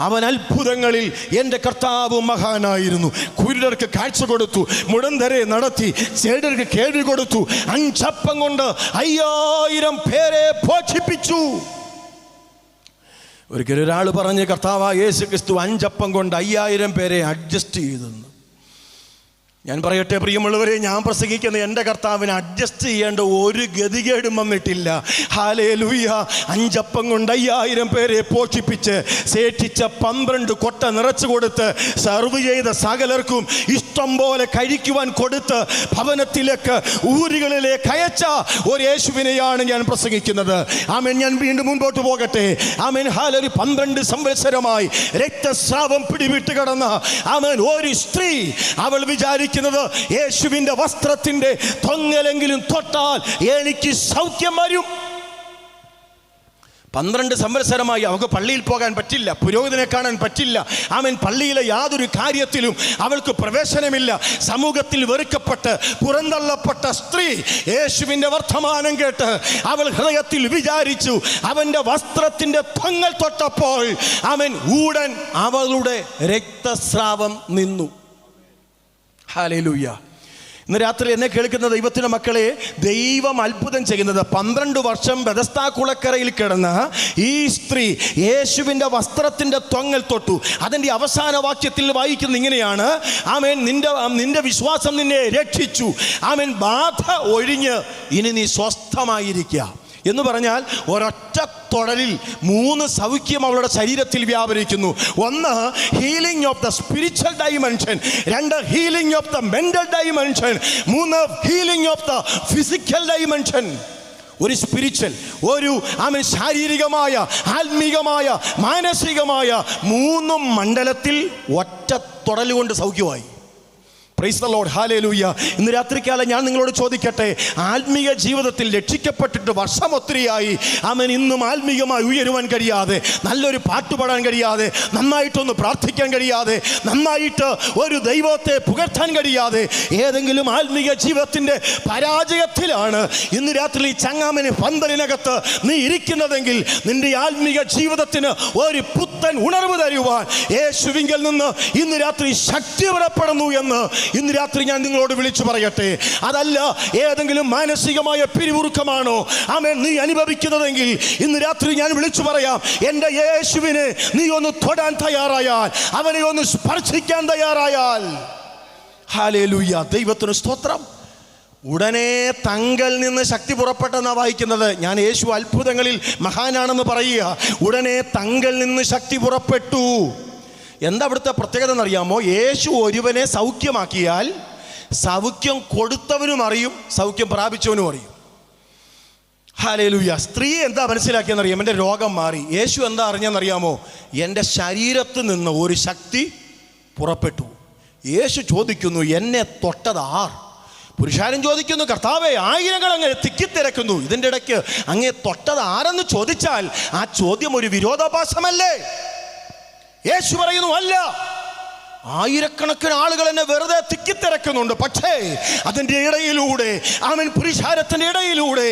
അവൻ അത്ഭുതങ്ങളിൽ എൻ്റെ കർത്താവ് മഹാനായിരുന്നു. കുരുടർക്ക് കാഴ്ച കൊടുത്തു, മുടന്തരെ നടത്തി, ചെടർക്ക് കേൾവി കൊടുത്തു. 5 അപ്പം കൊണ്ട് 5000 പേരെ പോഷിപ്പിച്ചു. ഒരിക്കലൊരാൾ പറഞ്ഞ്, കർത്താവായ യേശു ക്രിസ്തു 5 അപ്പം കൊണ്ട് 5000 പേരെ അഡ്ജസ്റ്റ് ചെയ്തെന്ന്. ഞാൻ പറയട്ടെ പ്രിയമുള്ളവരെ, ഞാൻ പ്രസംഗിക്കുന്ന എൻ്റെ കർത്താവിന് അഡ്ജസ്റ്റ് ചെയ്യേണ്ട ഒരു ഗതികേടും വന്നിട്ടില്ല. ഹല്ലേലൂയ. 5 അപ്പം കൊണ്ട് 5000 പേരെ പോഷിപ്പിച്ച് ശേഷിച്ച 12 കൊട്ട നിറച്ചു കൊടുത്ത് സർവ് ചെയ്ത സകലർക്കും ഇഷ്ടം പോലെ കഴിക്കുവാൻ കൊടുത്ത് ഭവനത്തിലേക്ക് ഊരുകളിലേക്ക് അയച്ച ഒരു യേശുവിനെയാണ് ഞാൻ പ്രസംഗിക്കുന്നത്. ആമേൻ. ഞാൻ വീണ്ടും മുൻപോട്ട് പോകട്ടെ. ആമേൻ. ഹല്ലേലൂയ. 12 സംവത്സരമായി രക്തസ്രാവം പിടിവിട്ട് കിടന്ന ആമേൻ ഒരു സ്ത്രീ, അവൾ വിചാരിക്കും യേശുവിന്റെ വസ്ത്രത്തിന്റെ തൊങ്ങലെങ്കിലും തൊട്ടാൽ എനിക്ക് സൗഖ്യം വരും. 12 സംവത്സരമായി അവൾക്ക് പള്ളിയിൽ പോകാൻ പറ്റില്ല, പുരോഹിതനെ കാണാൻ പറ്റില്ല. ആമേൻ. പള്ളിയിലെ യാതൊരു കാര്യത്തിലും അവൾക്ക് പ്രവേശനമില്ല. സമൂഹത്തിൽ വെറുക്കപ്പെട്ട് പുറന്തള്ളപ്പെട്ട സ്ത്രീ യേശുവിൻ്റെ വർത്തമാനം കേട്ട് അവൾ ഹൃദയത്തിൽ വിചാരിച്ചു, അവൻ്റെ വസ്ത്രത്തിൻ്റെ തൊങ്ങൽ തൊട്ടപ്പോൾ ആമേൻ ഉടൻ അവളുടെ രക്തസ്രാവം നിന്നു. ഹല്ലേലൂയ. ഇന്ന് രാത്രി എന്നെ കേൾക്കുന്ന ദൈവത്തിൻ്റെ മക്കളെ, ദൈവം അത്ഭുതം ചെയ്യുന്നത് 12 വർഷം ബെഥസ്ദാ കുളക്കരയിൽ കിടന്ന ഈ സ്ത്രീ യേശുവിൻ്റെ വസ്ത്രത്തിൻ്റെ തൊങ്ങൽ തൊട്ടു. അതിൻ്റെ അവസാന വാക്യത്തിൽ വായിക്കുന്നത് ഇങ്ങനെയാണ്, ആമേൻ, നിന്റെ വിശ്വാസം നിന്നെ രക്ഷിച്ചു. ആമേൻ, ബാധ ഒഴിഞ്ഞ് ഇനി നീ സ്വസ്ഥമായിരിക്കുക എന്ന് പറഞ്ഞാൽ ഒരൊറ്റ തൊടലിൽ 3 സൗഖ്യം അവളുടെ ശരീരത്തിൽ വ്യാപരിക്കുന്നു. 1 healing of the spiritual dimension, 2 healing of the mental dimension, 3 healing of the physical dimension. ഒരു സ്പിരിച്വൽ, ഒരു ആമേൻ ശാരീരികമായ, ആത്മീകമായ, മാനസികമായ 3 മണ്ഡലത്തിൽ ഒറ്റ തൊടലുകൊണ്ട് സൗഖ്യമായി. Praise the Lord. ഹല്ലേലൂയ. ഇന്ന് രാത്രികാലം ഞാൻ നിങ്ങളോട് ചോദിക്കട്ടെ, ആത്മീയ ജീവിതത്തിൽ രക്ഷിക്കപ്പെട്ടിട്ട് വർഷം ഒത്തിരിയായി, ആമേൻ, ഇന്നും ആത്മീയമായി ഉയരുവാൻ കഴിയാതെ, നല്ലൊരു പാട്ട് പാടാൻ കഴിയാതെ, നന്നായിട്ടൊന്ന് പ്രാർത്ഥിക്കാൻ കഴിയാതെ, നന്നായിട്ട് ഒരു ദൈവത്തെ പുകഴ്ത്താൻ കഴിയാതെ ഏതെങ്കിലും ആത്മീയ ജീവിതത്തിൻ്റെ പരാജയത്തിലാണ് ഇന്ന് രാത്രി ചങ്ങാമന് പന്തലിനകത്ത് നീ ഇരിക്കുന്നതെങ്കിൽ നിന്റെ ആത്മീയ ജീവിതത്തിന് ഒരു പുത്തൻ ഉണർവ് തരുവാൻ യേശുവിങ്കിൽ നിന്ന് ഇന്ന് രാത്രി ശക്തി പുറപ്പെടുന്നു എന്ന് ഇന്ന് രാത്രി ഞാൻ നിങ്ങളോട് വിളിച്ചു പറയട്ടെ. അതല്ല ഏതെങ്കിലും മാനസികമായ പിരിമുറുക്കമാണോ ആമേൻ നീ അനുഭവിക്കുന്നതെങ്കിൽ ഇന്ന് രാത്രി ഞാൻ വിളിച്ചു പറയാം, എൻ്റെ യേശുവിനെ നീ ഒന്ന് തൊടാൻ തയ്യാറായാൽ, അവനെ ഒന്ന് സ്പർശിക്കാൻ തയ്യാറായാൽ, ഹല്ലേലൂയ, ദൈവത്തിന് സ്തോത്രം. ഉടനെ തങ്കൽ നിന്ന് ശക്തി പുറപ്പെട്ടെന്നാണ് വായിക്കുന്നത്. ഞാൻ യേശു അത്ഭുതങ്ങളിൽ മഹാനാണെന്ന് പറയുക. ഉടനെ തങ്കൽ നിന്ന് ശക്തി പുറപ്പെട്ടു. എന്താ അവിടുത്തെ പ്രത്യേകത എന്നറിയാമോ? യേശു ഒരുവനെ സൗഖ്യമാക്കിയാൽ സൗഖ്യം കൊടുത്തവനും അറിയും, സൗഖ്യം പ്രാപിച്ചവനും അറിയും. ഹല്ലേലൂയ. സ്ത്രീ എന്താ മനസ്സിലാക്കിയെന്നറിയാം? എൻ്റെ രോഗം മാറി. യേശു എന്താ അറിഞ്ഞെന്നറിയാമോ? എൻ്റെ ശരീരത്തിൽ നിന്ന് ഒരു ശക്തി പുറപ്പെട്ടു. യേശു ചോദിക്കുന്നു, എന്നെ തൊട്ടത് ആർ? പുരുഷാരൻ ചോദിക്കുന്നു, കർത്താവേ, ആയിരങ്ങൾ അങ്ങ് തിക്കിത്തിരക്കുന്നു, ഇതിൻ്റെ ഇടയ്ക്ക് അങ്ങേ തൊട്ടത് ആരെന്ന് ചോദിച്ചാൽ ആ ചോദ്യം ഒരു വിരോധാഭാസമല്ലേ? യേശു പറയുന്നു, അല്ല, ആയിരക്കണക്കിന് ആളുകൾ എന്നെ വെറുതെ തിക്കിത്തിരക്കുന്നുണ്ട്. പക്ഷേ അതിൻ്റെ ഇടയിലൂടെ, അവൻ പുരുഷാരത്തിൻ്റെ ഇടയിലൂടെ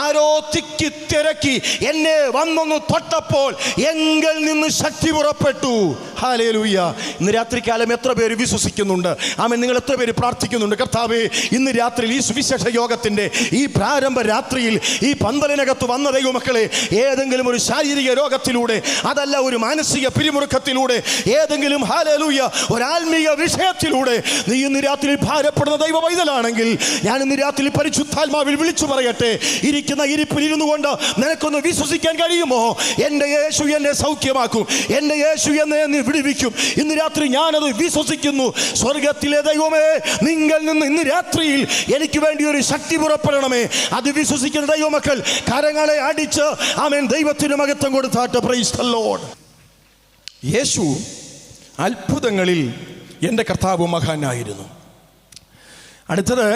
ആരോ തിക്കിത്തിരക്കി എന്നെ വന്നൊന്ന് തൊട്ടപ്പോൾ എങ്കിൽ നിന്ന് ശക്തി പുറപ്പെട്ടു. ഹല്ലേലൂയ. ഇന്ന് രാത്രികാലം എത്ര പേര് വിശ്വസിക്കുന്നുണ്ട്? ആമേൻ. നിങ്ങൾ എത്ര പേര് പ്രാർത്ഥിക്കുന്നുണ്ട്? കർത്താവേ, ഇന്ന് രാത്രിയിൽ ഈ സുവിശേഷ യോഗത്തിൻ്റെ ഈ പ്രാരംഭ രാത്രിയിൽ ഈ പന്തലിനകത്ത് വന്ന ദൈവമക്കളെ, ഏതെങ്കിലും ഒരു ശാരീരിക രോഗത്തിലൂടെ, അതല്ല ഒരു മാനസിക പിരിമുറുക്കത്തിലൂടെ, ഏതെങ്കിലും ഹല്ലേലൂയ ഒരു ആത്മീയ വിഷയത്തിലൂടെ നീ ഇന്ന് രാത്രി ഭാരപ്പെടുന്ന ദൈവ പൈതലാണെങ്കിൽ, ഞാൻ ഇന്ന് രാത്രി പരിശുദ്ധാത്മാവിൽ വിളിച്ചു പറയട്ടെ, ഇരിക്കുന്ന ഇരിപ്പിൽ ഇരുന്നു കൊണ്ട് നിനക്കൊന്ന് വിശ്വസിക്കാൻ കഴിയുമോ? എൻ്റെ യേശു എന്നെ സൗഖ്യമാക്കും, എൻ്റെ യേശു എന്നെ വിടുവിക്കും. ഇന്ന് രാത്രി ഞാനത് വിശ്വസിക്കുന്നു. സ്വർഗത്തിലെ ദൈവമേ, നിങ്ങൾ നിന്ന് ഇന്ന് രാത്രിയിൽ എനിക്ക് വേണ്ടി ഒരു ശക്തി പുറപ്പെടണമേ. അത് വിശ്വസിക്കുന്ന ദൈവമക്കൾ കരങ്ങളെ അടിച്ച് ആമേൻ ദൈവത്തിന് മഹത്വം കൊടുത്താട്ടെ. Praise the Lord. യേശു അത്ഭുതങ്ങളിൽ എൻ്റെ കർത്താവ് മഹാനായിരുന്നു. അടുത്തത്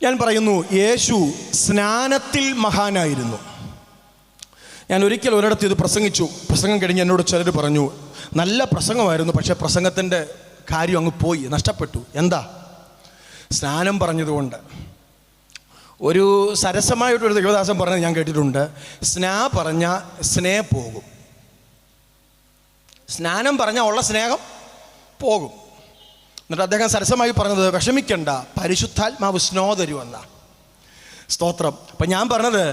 ഞാൻ പറയുന്നു, യേശു സ്നാനത്തിൽ മഹാനായിരുന്നു. ഞാൻ ഒരിക്കൽ ഒരിടത്ത് ഇത് പ്രസംഗിച്ചു. പ്രസംഗം കഴിഞ്ഞ് എന്നോട് ചിലർ പറഞ്ഞു, നല്ല പ്രസംഗമായിരുന്നു, പക്ഷേ പ്രസംഗത്തിൻ്റെ കാര്യം അങ്ങ് പോയി, നഷ്ടപ്പെട്ടു. എന്താ? സ്നാനം പറഞ്ഞതുകൊണ്ട്. ഒരു സരസമായിട്ടൊരു ദേവദാസൻ പറഞ്ഞത് ഞാൻ കേട്ടിട്ടുണ്ട്, സ്നാ പറഞ്ഞാൽ സ്നേഹ പോകും, സ്നാനം പറഞ്ഞാൽ ഉള്ള സ്നേഹം പോകും. എന്നിട്ട് അദ്ദേഹം സരസമായി പറഞ്ഞത്, വിഷമിക്കണ്ട, പരിശുദ്ധാത്മാവ് സ്നോ തരുമെന്നാ. സ്തോത്രം. അപ്പം ഞാൻ പറഞ്ഞത്,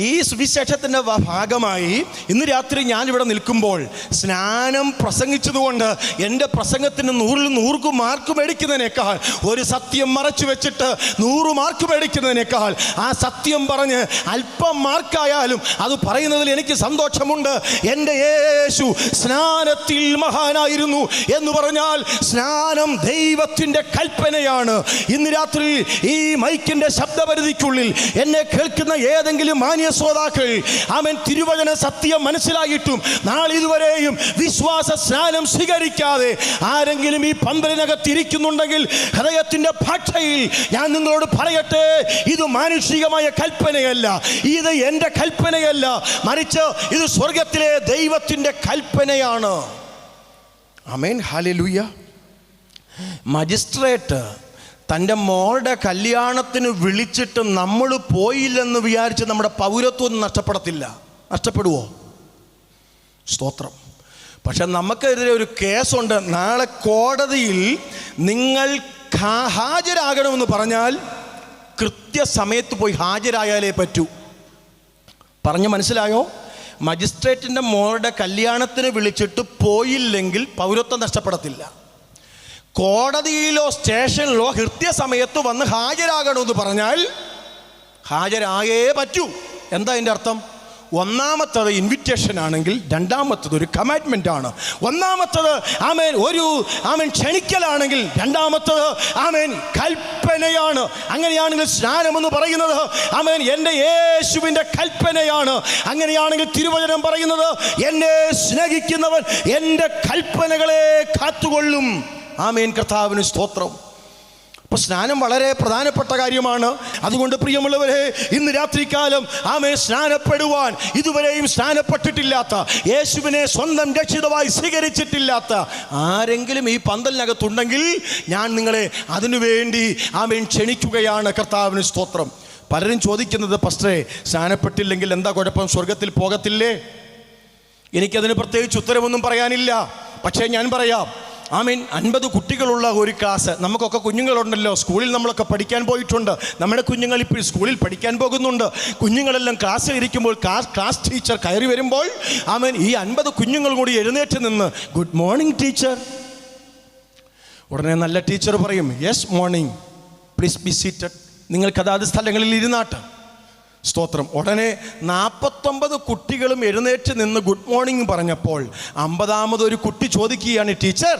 ഈ സുവിശേഷത്തിൻ്റെ ഭാഗമായി ഇന്ന് രാത്രി ഞാനിവിടെ നിൽക്കുമ്പോൾ സ്നാനം പ്രസംഗിച്ചതുകൊണ്ട് എൻ്റെ പ്രസംഗത്തിന് 100 മാർക്ക് മേടിക്കുന്നതിനേക്കാൾ, ഒരു സത്യം മറച്ചു വെച്ചിട്ട് 100 മാർക്ക് മേടിക്കുന്നതിനേക്കാൾ, ആ സത്യം പറഞ്ഞ് അല്പം മാർക്കായാലും അത് പറയുന്നതിൽ എനിക്ക് സന്തോഷമുണ്ട്. എൻ്റെ യേശു സ്നാനത്തിൽ മഹാനായിരുന്നു എന്ന് പറഞ്ഞാൽ, സ്നാനം ദൈവത്തിൻ്റെ കൽപ്പനയാണ്. ഇന്ന് രാത്രി ഈ മൈക്കിൻ്റെ ശബ്ദപരിധിക്കുള്ളിൽ എന്നെ കേൾക്കുന്ന ഏതെങ്കിലും മാന്യ ശ്രോതാക്കൾ, അവൻ തിരുവചന സത്യം മനസ്സിലായിട്ടും നാളിതുവരെയും വിശ്വാസ സ്നാനം സ്വീകരിക്കാതെ ആരെങ്കിലും ഈ പന്തലിനകത്തിരിക്കുന്നുണ്ടെങ്കിൽ, ഹൃദയത്തിൻ്റെ ഭാഷയിൽ ഞാൻ നിങ്ങളോട് പറയട്ടെ, ഇത് മാനുഷികമായ കൽപ്പനയല്ല, ഇത് എൻ്റെ കൽപ്പനയല്ല, മറിച്ച് ഇത് സ്വർഗത്തിലെ ദൈവത്തിൻ്റെ കൽപ്പനയാണ്. ആമേൻ. ഹല്ലേലൂയ. മജിസ്ട്രേറ്റ് തൻ്റെ മോളുടെ കല്യാണത്തിന് വിളിച്ചിട്ട് നമ്മൾ പോയില്ലെന്ന് വിചാരിച്ച് നമ്മുടെ പൗരത്വം നഷ്ടപ്പെടത്തില്ല. നഷ്ടപ്പെടുവോ? സ്തോത്രം. പക്ഷെ നമുക്കെതിരെ ഒരു കേസുണ്ട്. നാളെ കോടതിയിൽ നിങ്ങൾ ഹാജരാകണമെന്ന് പറഞ്ഞാൽ കൃത്യസമയത്ത് പോയി ഹാജരായാലേ പറ്റൂ. പറഞ്ഞ് മനസ്സിലായോ? മജിസ്ട്രേറ്റിൻ്റെ മോളുടെ കല്യാണത്തിന് വിളിച്ചിട്ട് പോയില്ലെങ്കിൽ പൗരത്വം നഷ്ടപ്പെടത്തില്ല. കോടതിയിലോ സ്റ്റേഷനിലോ കൃത്യസമയത്ത് വന്ന് ഹാജരാകണമെന്ന് പറഞ്ഞാൽ ഹാജരായേ പറ്റൂ. എന്താ അതിൻ്റെ അർത്ഥം? ഒന്നാമത്തത് ഇൻവിറ്റേഷൻ ആണെങ്കിൽ, രണ്ടാമത്തത് ഒരു കമ്മിറ്റ്മെൻ്റ് ആണ്. ഒന്നാമത്തത് ആമേൻ ക്ഷണിക്കലാണെങ്കിൽ, രണ്ടാമത്തത് ആമേൻ കൽപ്പനയാണ്. അങ്ങനെയാണെങ്കിൽ സ്നാനമെന്ന് പറയുന്നത് ആമേൻ എൻ്റെ യേശുവിൻ്റെ കൽപ്പനയാണ്. അങ്ങനെയാണെങ്കിൽ തിരുവചനം പറയുന്നത്, എന്നെ സ്നേഹിക്കുന്നവൻ എൻ്റെ കൽപ്പനകളെ കാത്തുകൊള്ളും. ആമേൻ. കർത്താവിന് സ്തോത്രം. അപ്പോൾ സ്നാനം വളരെ പ്രധാനപ്പെട്ട കാര്യമാണ്. അതുകൊണ്ട് പ്രിയമുള്ളവരെ, ഇന്ന് രാത്രികാലം ആമേൻ സ്നാനപ്പെടുവാൻ ഇതുവരെയും സ്നാനപ്പെട്ടിട്ടില്ലാത്ത, യേശുവിനെ സ്വന്തം രക്ഷിതാവായി സ്വീകരിച്ചിട്ടില്ലാത്ത ആരെങ്കിലും ഈ പന്തലിനകത്തുണ്ടെങ്കിൽ ഞാൻ നിങ്ങളെ അതിനുവേണ്ടി ആമേൻ ക്ഷണിക്കുകയാണ്. കർത്താവിന് സ്തോത്രം. പലരും ചോദിക്കുന്നത്, പസ്റ്ററേ, സ്നാനപ്പെട്ടില്ലെങ്കിൽ എന്താ കുഴപ്പം, സ്വർഗത്തിൽ പോകത്തില്ലേ? എനിക്കതിന് പ്രത്യേകിച്ച് ഉത്തരവൊന്നും പറയാനില്ല. പക്ഷേ ഞാൻ പറയാം, ആമീൻ. 50 കുട്ടികളുള്ള ഒരു ക്ലാസ്. നമുക്കൊക്കെ കുഞ്ഞുങ്ങളുണ്ടല്ലോ, സ്കൂളിൽ നമ്മളൊക്കെ പഠിക്കാൻ പോയിട്ടുണ്ട്. നമ്മുടെ കുഞ്ഞുങ്ങൾ ഇപ്പോൾ സ്കൂളിൽ പഠിക്കാൻ പോകുന്നുണ്ട്. കുഞ്ഞുങ്ങളെല്ലാം ക്ലാസ്സിൽ ഇരിക്കുമ്പോൾ ക്ലാസ് ടീച്ചർ കയറി വരുമ്പോൾ ആമീൻ ഈ 50 കുഞ്ഞുങ്ങൾ കൂടി എഴുന്നേറ്റ് നിന്ന്, ഗുഡ് മോർണിംഗ് ടീച്ചർ. ഉടനെ നല്ല ടീച്ചർ പറയും, yes morning. Please be seated. നിങ്ങൾക്ക് അതാത് സ്ഥലങ്ങളിൽ ഇരുന്നാട്ട്. സ്തോത്രം. ഉടനെ 49 കുട്ടികളും എഴുന്നേറ്റ് നിന്ന് ഗുഡ് മോർണിംഗ് പറഞ്ഞപ്പോൾ 50-ാമതൊരു കുട്ടി ചോദിക്കുകയാണ്, ടീച്ചർ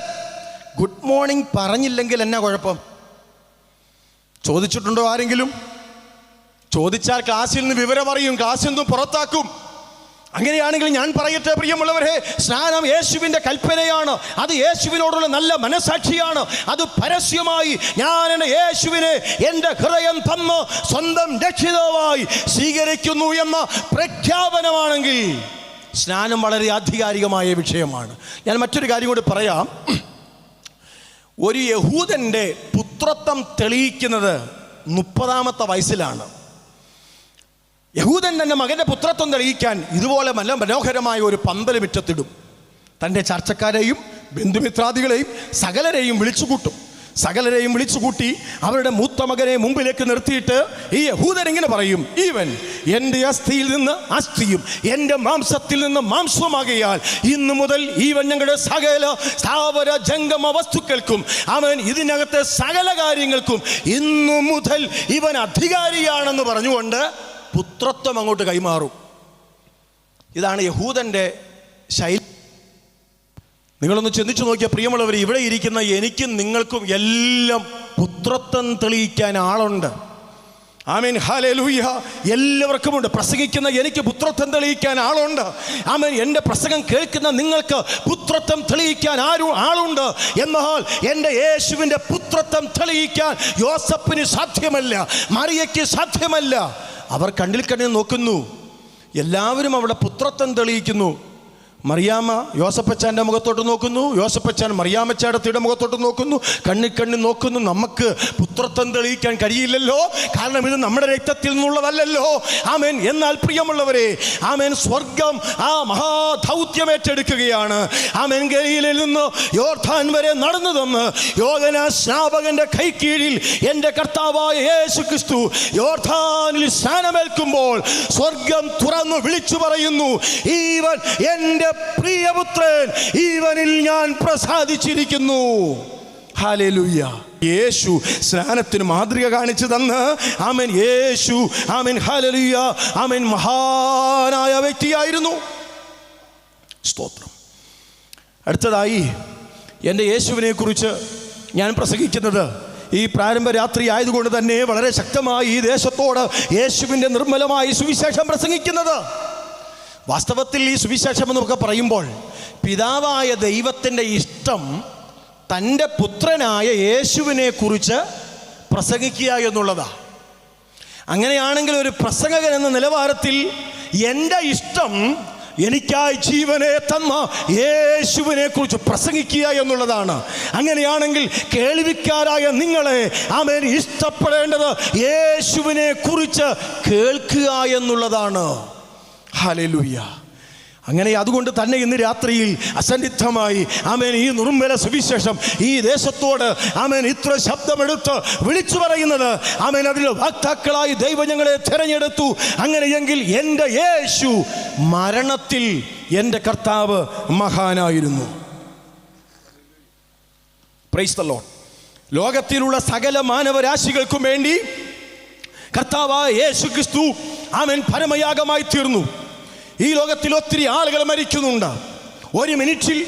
ഗുഡ് മോർണിംഗ് പറഞ്ഞില്ലെങ്കിൽ എന്നാ കുഴപ്പം? ചോദിച്ചിട്ടുണ്ടോ ആരെങ്കിലും? ചോദിച്ചാൽ ക്ലാസ്സിൽ നിന്ന് വിവരം അറിയും, ക്ലാസ്സിൽ നിന്ന് പുറത്താക്കും. അങ്ങനെയാണെങ്കിൽ ഞാൻ പറയട്ടെ പ്രിയമുള്ളവരെ, സ്നാനം യേശുവിൻ്റെ കൽപ്പനയാണ്. അത് യേശുവിനോടുള്ള നല്ല മനസാക്ഷിയാണ്. അത് പരസ്യമായി ഞാൻ എൻ്റെ യേശുവിനെ എൻ്റെ ഹൃദയം തന്ന് സ്വന്തം രക്ഷിതാവായി സ്വീകരിക്കുന്നു എന്ന പ്രഖ്യാപനമാണെങ്കിൽ സ്നാനം വളരെ ആധികാരികമായ വിഷയമാണ്. ഞാൻ മറ്റൊരു കാര്യം കൂടി പറയാം. ഒരു യഹൂദൻ്റെ പുത്രത്വം തെളിയിക്കുന്നത് 30-ാമത്തെ വയസ്സിലാണ്. യഹൂദൻ തൻ്റെ മകൻ്റെ പുത്രത്വം തെളിയിക്കാൻ ഇതുപോലെ നല്ല മനോഹരമായ ഒരു പന്തൽ മുറ്റത്തിടും. തൻ്റെ ചർച്ചക്കാരെയും ബന്ധുമിത്രാദികളെയും സകലരെയും വിളിച്ചുകൂട്ടി അവരുടെ മൂത്ത മകനെ മുമ്പിലേക്ക് നിർത്തിയിട്ട് ഈ യഹൂദൻ ഇങ്ങനെ പറയും, ഈവൻ എൻ്റെ അസ്ഥിയിൽ നിന്ന് അസ്ഥിയും എൻ്റെ മാംസത്തിൽ നിന്ന് മാംസമാകയാൽ ഇന്നു മുതൽ ഈവൻ ഞങ്ങളുടെ സകല സ്ഥാവര ജംഗമ വസ്തുക്കൾക്കും അവൻ ഇതിനകത്തെ സകല കാര്യങ്ങൾക്കും ഇന്നു മുതൽ ഇവൻ അധികാരിയാണെന്ന് പറഞ്ഞുകൊണ്ട് പുത്രത്വം അങ്ങോട്ട് കൈമാറും. ഇതാണ് യഹൂദൻ്റെ ശൈലി. നിങ്ങളൊന്ന് ചിന്തിച്ചു നോക്കിയ പ്രിയമുള്ളവർ, ഇവിടെ ഇരിക്കുന്ന എനിക്കും നിങ്ങൾക്കും എല്ലാം പുത്രത്വം തെളിയിക്കാൻ ആളുണ്ട്. ആമേൻ, ഹല്ലേലൂയ. എല്ലാവർക്കുമുണ്ട്. പ്രസംഗിക്കുന്ന എനിക്ക് പുത്രത്വം തെളിയിക്കാൻ ആളുണ്ട്. ആമേൻ. എൻ്റെ പ്രസംഗം കേൾക്കുന്ന നിങ്ങൾക്ക് പുത്രത്വം തെളിയിക്കാൻ ആളുണ്ട്. എന്നാൽ എൻ്റെ യേശുവിൻ്റെ പുത്രത്വം തെളിയിക്കാൻ യോസഫിന് സാധ്യമല്ല, മറിയയ്ക്ക് സാധ്യമല്ല. അവർ കണ്ണിൽ നോക്കുന്നു. എല്ലാവരും അവിടെ പുത്രത്വം തെളിയിക്കുന്നു. മറിയാമ്മ യോസഫച്ചാൻ്റെ മുഖത്തോട്ട് നോക്കുന്നു, യോസഫച്ചാൻ മറിയാമ്മച്ചാടത്തിയുടെ മുഖത്തോട്ട് നോക്കുന്നു, കണ്ണിൽ നോക്കുന്നു. നമുക്ക് പുത്രത്വം തെളിയിക്കാൻ കഴിയില്ലല്ലോ, കാരണം ഇത് നമ്മുടെ രക്തത്തിൽ നിന്നുള്ളതല്ലല്ലോ. ആമേൻ. എന്നാൽ പ്രിയമുള്ളവരെ, ആമേൻ, സ്വർഗം ആ മഹാദൗത്യം ഏറ്റെടുക്കുകയാണ്. ആമേൻ. ഗലീലയിൽ നിന്ന് യോർദാൻ വരെ നടന്നു തന്ന് യോഹന്നാൻ സ്നാപകന്റെ കൈക്കീഴിൽ എൻ്റെ കർത്താവായ യേശു ക്രിസ്തു യോർദാനിൽ സ്നാനമേൽക്കുമ്പോൾ സ്വർഗം തുറന്നു വിളിച്ചു പറയുന്നു, ഈവൻ എൻ്റെ പ്രിയപുത്രൻ, ഇവനിൽ ഞാൻ പ്രസാദിച്ചിരിക്കുന്നു. ഹല്ലേലൂയ. യേശു സ്നാനത്തിന് മാതൃക കാണിച്ചു തന്ന് ആമേൻ, യേശു ആമേൻ, ഹല്ലേലൂയ, ആമേൻ, മഹാനായ വ്യക്തിയായിരുന്നു. സ്തോത്രം. അടുത്തതായി എൻ്റെ യേശുവിനെ കുറിച്ച് ഞാൻ പ്രസംഗിക്കുന്നത് ഈ പ്രാരംഭ രാത്രി ആയതുകൊണ്ട് തന്നെ വളരെ ശക്തമായി ഈ ദേശത്തോട് യേശുവിൻ്റെ നിർമ്മലമായ സുവിശേഷം പ്രസംഗിക്കുന്നത്. വാസ്തവത്തിൽ ഈ സുവിശേഷം എന്നൊക്കെ പറയുമ്പോൾ പിതാവായ ദൈവത്തിൻ്റെ ഇഷ്ടം തൻ്റെ പുത്രനായ യേശുവിനെ കുറിച്ച് പ്രസംഗിക്കുക എന്നുള്ളതാണ്. അങ്ങനെയാണെങ്കിൽ ഒരു പ്രസംഗകൻ എന്ന നിലവാരത്തിൽ എൻ്റെ ഇഷ്ടം എനിക്കായി ജീവനെ തന്ന യേശുവിനെ കുറിച്ച് പ്രസംഗിക്കുക എന്നുള്ളതാണ്. അങ്ങനെയാണെങ്കിൽ കേൾവിക്കാരായ നിങ്ങളെ ആമേൻ ഇഷ്ടപ്പെടേണ്ടത് യേശുവിനെ കുറിച്ച് കേൾക്കുക എന്നുള്ളതാണ്. ഹല്ലേലൂയ. അങ്ങനെ അതുകൊണ്ട് തന്നെ ഇന്ന് രാത്രിയിൽ അസന്നിഗ്ധമായി ആമേൻ ഈ നിർമ്മല സുവിശേഷം ഈ ദേശത്തോട് ആമേൻ ഇത്ര ശബ്ദമെടുത്ത് വിളിച്ചു പറയുന്നത്, ആമേൻ അതിൽ വാക്താക്കളായി ദൈവം ഞങ്ങളെ തിരഞ്ഞെടുത്തു. അങ്ങനെയെങ്കിൽ എൻ്റെ യേശു മരണത്തിൽ എൻ്റെ കർത്താവ് മഹാനായിരുന്നു. Praise the Lord. ലോകത്തിലുള്ള സകല മാനവരാശികൾക്കും വേണ്ടി കർത്താവായ യേശു ക്രിസ്തു ആമേൻ പരമയാഗമായി തീർന്നു. ഈ ലോകത്തിൽ ഒത്തിരി ആളുകൾ മരിക്കുന്നുണ്ട്. ഒരു മിനിറ്റിൽ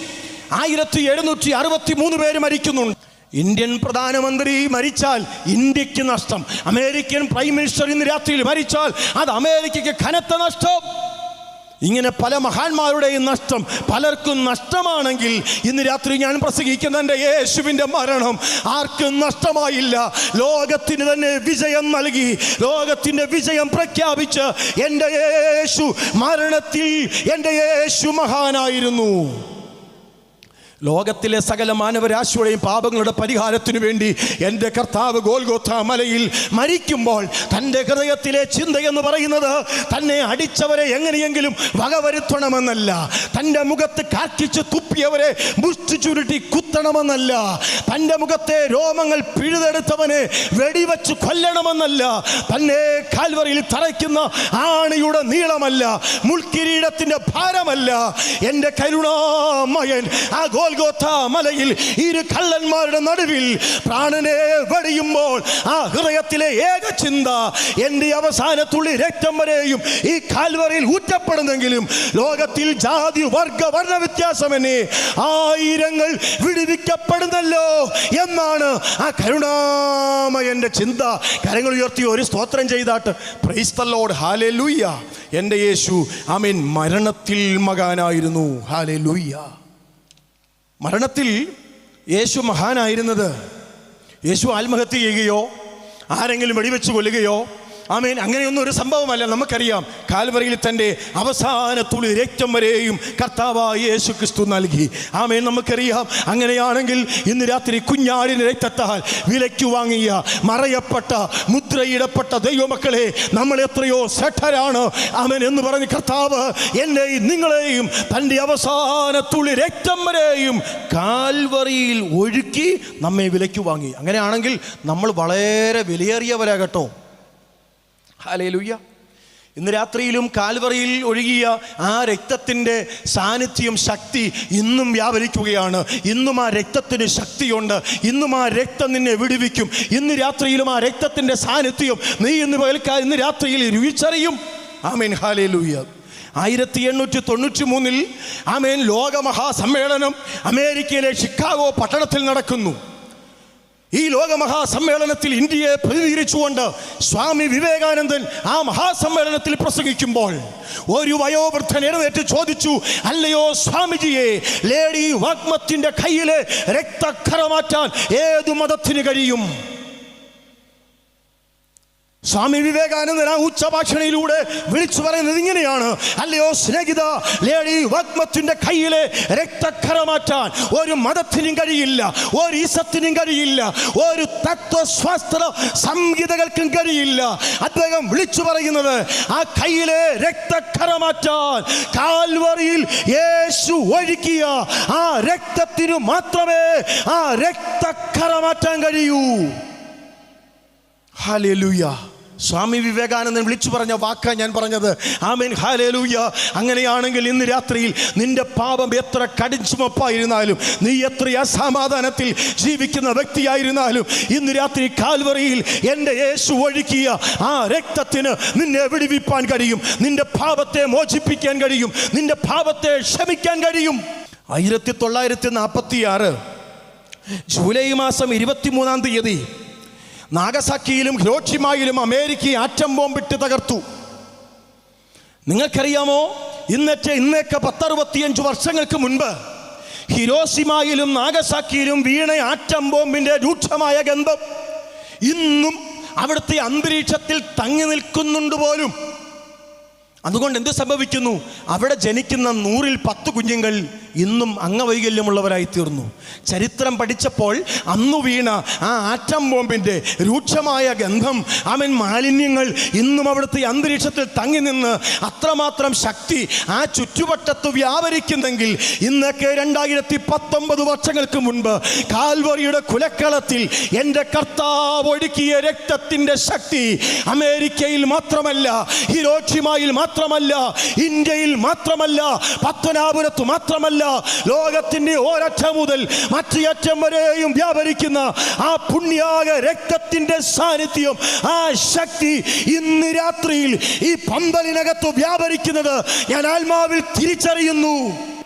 1763 പേര് മരിക്കുന്നുണ്ട്. ഇന്ത്യൻ പ്രധാനമന്ത്രി മരിച്ചാൽ ഇന്ത്യക്ക് നഷ്ടം. അമേരിക്കൻ പ്രൈം മിനിസ്റ്റർ ഇന്ന് രാത്രിയിൽ മരിച്ചാൽ അത് അമേരിക്കയ്ക്ക് കനത്ത നഷ്ടം. ഇങ്ങനെ പല മഹാന്മാരുടെയും നഷ്ടം പലർക്കും നഷ്ടമാണെങ്കിൽ ഇന്ന് രാത്രി ഞാൻ പ്രസംഗിക്കുന്ന എൻ്റെ യേശുവിൻ്റെ മരണം ആർക്കും നഷ്ടമായില്ല. ലോകത്തിന് തന്നെ വിജയം നൽകി, ലോകത്തിൻ്റെ വിജയം പ്രഖ്യാപിച്ച് എൻ്റെ യേശു മരണത്തിൽ എൻ്റെ യേശു മഹാനായിരുന്നു. ലോകത്തിലെ സകല മാനവരാശിയുടെയും പാപങ്ങളുടെ പരിഹാരത്തിനു വേണ്ടി എൻ്റെ കർത്താവ് ഗോൽഗോഥ മലയിൽ മരിക്കുമ്പോൾ തൻ്റെ ഹൃദയത്തിലെ ചിന്തയെന്ന് പറയുന്നത് തന്നെ അടിച്ചവരെ എങ്ങനെയെങ്കിലും വകവരുത്തണമെന്നല്ല, തൻ്റെ മുഖത്ത് കാർക്കിച്ച് തുപ്പിയവരെ മുഷ്ടി ചുരുട്ടി കുത്തണമെന്നല്ല, തൻ്റെ മുഖത്തെ രോമങ്ങൾ പിഴുതെടുത്തവനെ വെടിവെച്ച് കൊല്ലണമെന്നല്ല, തന്നെ കാൽവറിയിൽ തറയ്ക്കുന്ന ആണിയുടെ നീളമല്ല, മുൾക്കിരീടത്തിൻ്റെ ഭാരമല്ല, എൻ്റെ കരുണാമയൻ ആ ഗോൽഗോഥ മലയിൽ ഇരു കള്ളന്മാരുടെ നടുവിൽ പ്രാണനെ വെടിയുമ്പോൾ ആ ഹൃദയത്തിലെ ഏക ചിന്ത, എൻ്റെ അവസാന തുള്ളി രക്തം വരെയും ഈ കാൽവറിയിൽ ഊറ്റപ്പെടുന്നെങ്കിലും ലോകത്തിൽ ജാതി വർഗ വർണ്ണ വ്യത്യാസമെന്നെ ആയിരങ്ങൾ വിടുവിക്കപ്പെടുന്നല്ലോ എന്നാണ് ആ കരുണാമയന്റെ ചിന്ത. കരങ്ങൾ ഉയർത്തി ഒരു സ്തോത്രം ചെയ്താട്ട്. Praise the Lord, hallelujah. എൻ്റെ യേശു ആമേൻ മരണത്തിൽ മഹാനായിരുന്നു. ഹല്ലേലൂയ. മരണത്തിൽ യേശു മഹാനായിരുന്നത് യേശു ആത്മഹത്യ ചെയ്യുകയോ ആരെങ്കിലും വെടിവെച്ച് കൊല്ലുകയോ ആമേൻ അങ്ങനെയൊന്നും ഒരു സംഭവമല്ല. നമുക്കറിയാം കാൽവറിയിൽ തൻ്റെ അവസാന തുള്ളി രക്തം വരെയും കർത്താവായ യേശു ക്രിസ്തു നൽകി. ആമേൻ നമുക്കറിയാം. അങ്ങനെയാണെങ്കിൽ ഇന്ന് രാത്രി കുഞ്ഞാടിൻ്റെ രക്തത്താൽ വിലയ്ക്ക് വാങ്ങിയ മറയപ്പെട്ട മുദ്രയിടപ്പെട്ട ദൈവമക്കളെ, നമ്മൾ എത്രയോ ശ്രദ്ധരാണ് ആമേൻ എന്ന് പറഞ്ഞ് കർത്താവ് എന്നെയും നിങ്ങളെയും തൻ്റെ അവസാന തുള്ളി രക്തം വരെയും കാൽവറിയിൽ ഒഴുക്കി നമ്മെ വിലയ്ക്ക് വാങ്ങി. അങ്ങനെയാണെങ്കിൽ നമ്മൾ വളരെ വിലയേറിയവരാകട്ടോ. ഹല്ലേലൂയ. ഇന്ന് രാത്രിയിലും കാൽവറിയിൽ ഒഴുകിയ ആ രക്തത്തിൻ്റെ സാന്നിധ്യം, ശക്തി ഇന്നും വ്യാപരിക്കുകയാണ്. ഇന്നും ആ രക്തത്തിന് ശക്തിയുണ്ട്. ഇന്നും ആ രക്തം നിന്നെ വിടുവിക്കും. ഇന്ന് രാത്രിയിലും ആ രക്തത്തിൻ്റെ സാന്നിധ്യം നീ ഇന്ന് രാത്രിയിൽ രുചിച്ചറിയും. ആമേൻ, ഹല്ലേലൂയ. 1893 ആമേൻ ലോകമഹാസമ്മേളനം അമേരിക്കയിലെ ഷിക്കാഗോ പട്ടണത്തിൽ നടക്കുന്നു. ഈ ലോകമഹാസമ്മേളനത്തിൽ ഇന്ത്യയെ പ്രതിനിധീകരിച്ചുകൊണ്ട് സ്വാമി വിവേകാനന്ദൻ ആ മഹാസമ്മേളനത്തിൽ പ്രസംഗിക്കുമ്പോൾ ഒരു വയോവൃദ്ധൻ എഴുന്നേറ്റ് ചോദിച്ചു, അല്ലയോ സ്വാമിജിയെ, ലേഡി വാഗ്മത്തിന്റെ കയ്യിലെ രക്തക്കറ മാറ്റാൻ ഏതു മതത്തിന് കഴിയും? സ്വാമി വിവേകാനന്ദൻ ആ ഉച്ചഭാഷണയിലൂടെ വിളിച്ചു പറയുന്നത് ഇങ്ങനെയാണ്, അല്ലയോ സ്നേഹിത, ലേഡി വാഗ്മത്തിന്റെ കയ്യിലെ രക്തക്കറ മാറ്റാൻ ഒരു മതത്തിനും കഴിയില്ല, ഒരു ഈസത്തിനും കഴിയില്ല, ഒരു തത്വശാസ്ത്ര സംഹിതകൾക്കും കഴിയില്ല. അദ്ദേഹം വിളിച്ചു പറയുന്നത് ആ കയ്യിലെ രക്തക്കറ മാറ്റാൻ കാൽവറിയിൽ യേശു ഒഴുക്കിയ ആ രക്തത്തിനു മാത്രമേ ആ രക്തക്കറ മാറ്റാൻ കഴിയൂ. ഹല്ലേലൂയ. സ്വാമി വിവേകാനന്ദൻ വിളിച്ചു പറഞ്ഞ വാക്കാ ഞാൻ പറഞ്ഞത്. ആമേൻ, ഹല്ലേലൂയ. അങ്ങനെയാണെങ്കിൽ ഇന്ന് രാത്രിയിൽ നിന്റെ പാപം എത്ര കടിച്ചുമപ്പായിരുന്നാലും, നീ എത്ര അസമാധാനത്തിൽ ജീവിക്കുന്ന വ്യക്തിയായിരുന്നാലും, ഇന്ന് രാത്രി കാൽവറിയിൽ എൻ്റെ യേശു ഒഴുക്കിയ ആ രക്തത്തിന് നിന്നെ വിടുവിപ്പാൻ കഴിയും. നിന്റെ പാപത്തെ മോചിപ്പിക്കാൻ കഴിയും. നിന്റെ പാപത്തെ ക്ഷമിക്കാൻ കഴിയും. 1946 ജൂലൈ മാസം 23-ാം തീയതി നാഗസാക്കിയിലും ഹിരോഷിമയിലും അമേരിക്ക ആറ്റം ബോംബിട്ട് തകർത്തു. നിങ്ങൾക്കറിയാമോ, ഇന്നേക്ക് 10-65 വർഷങ്ങൾക്ക് മുൻപ് ഹിരോഷിമയിലും നാഗസാക്കിയിലും വീണ ആറ്റം ബോംബിന്റെ രൂക്ഷമായ ഗന്ധം ഇന്നും അവിടുത്തെ അന്തരീക്ഷത്തിൽ തങ്ങി നിൽക്കുന്നുണ്ട് പോലും. അതുകൊണ്ട് എന്ത് സംഭവിക്കുന്നു? അവിടെ ജനിക്കുന്ന 100-ൽ 10 കുഞ്ഞുങ്ങൾ ഇന്നും അംഗവൈകല്യമുള്ളവരായി തീർന്നു. ചരിത്രം പഠിച്ചപ്പോൾ അന്നു വീണ ആ ആറ്റം ബോംബിൻ്റെ രൂക്ഷമായ ഗന്ധം, ആമേൻ, മാലിന്യങ്ങൾ ഇന്നും അവിടുത്തെ അന്തരീക്ഷത്തിൽ തങ്ങി നിന്ന് അത്രമാത്രം ശക്തി ആ ചുറ്റുവട്ടത്ത് വ്യാപരിക്കുന്നെങ്കിൽ ഇന്നൊക്കെ 2019 വർഷങ്ങൾക്ക് മുൻപ് കാൽവറിയുടെ കുലക്കളത്തിൽ എൻ്റെ കർത്താവ് ഒഴുക്കിയ രക്തത്തിൻ്റെ ശക്തി അമേരിക്കയിൽ മാത്രമല്ല, ഹിരോഷിമയിൽ മാത്രമല്ല, ഇന്ത്യയിൽ മാത്രമല്ല, പത്തനാപുരത്ത് മാത്രമല്ല, ലോകത്തിന്റെ ഒരറ്റം മുതൽ മറ്റേ അറ്റം വരെയും വ്യാപരിക്കുന്ന ആ പുണ്യാക രക്തത്തിന്റെ സാന്നിധ്യം, ആ ശക്തി ഇന്ന് രാത്രിയിൽ ഈ പന്തലിനകത്ത് വ്യാപരിക്കുന്നത് ഞാൻ ആത്മാവിൽ തിരിച്ചറിയുന്നു.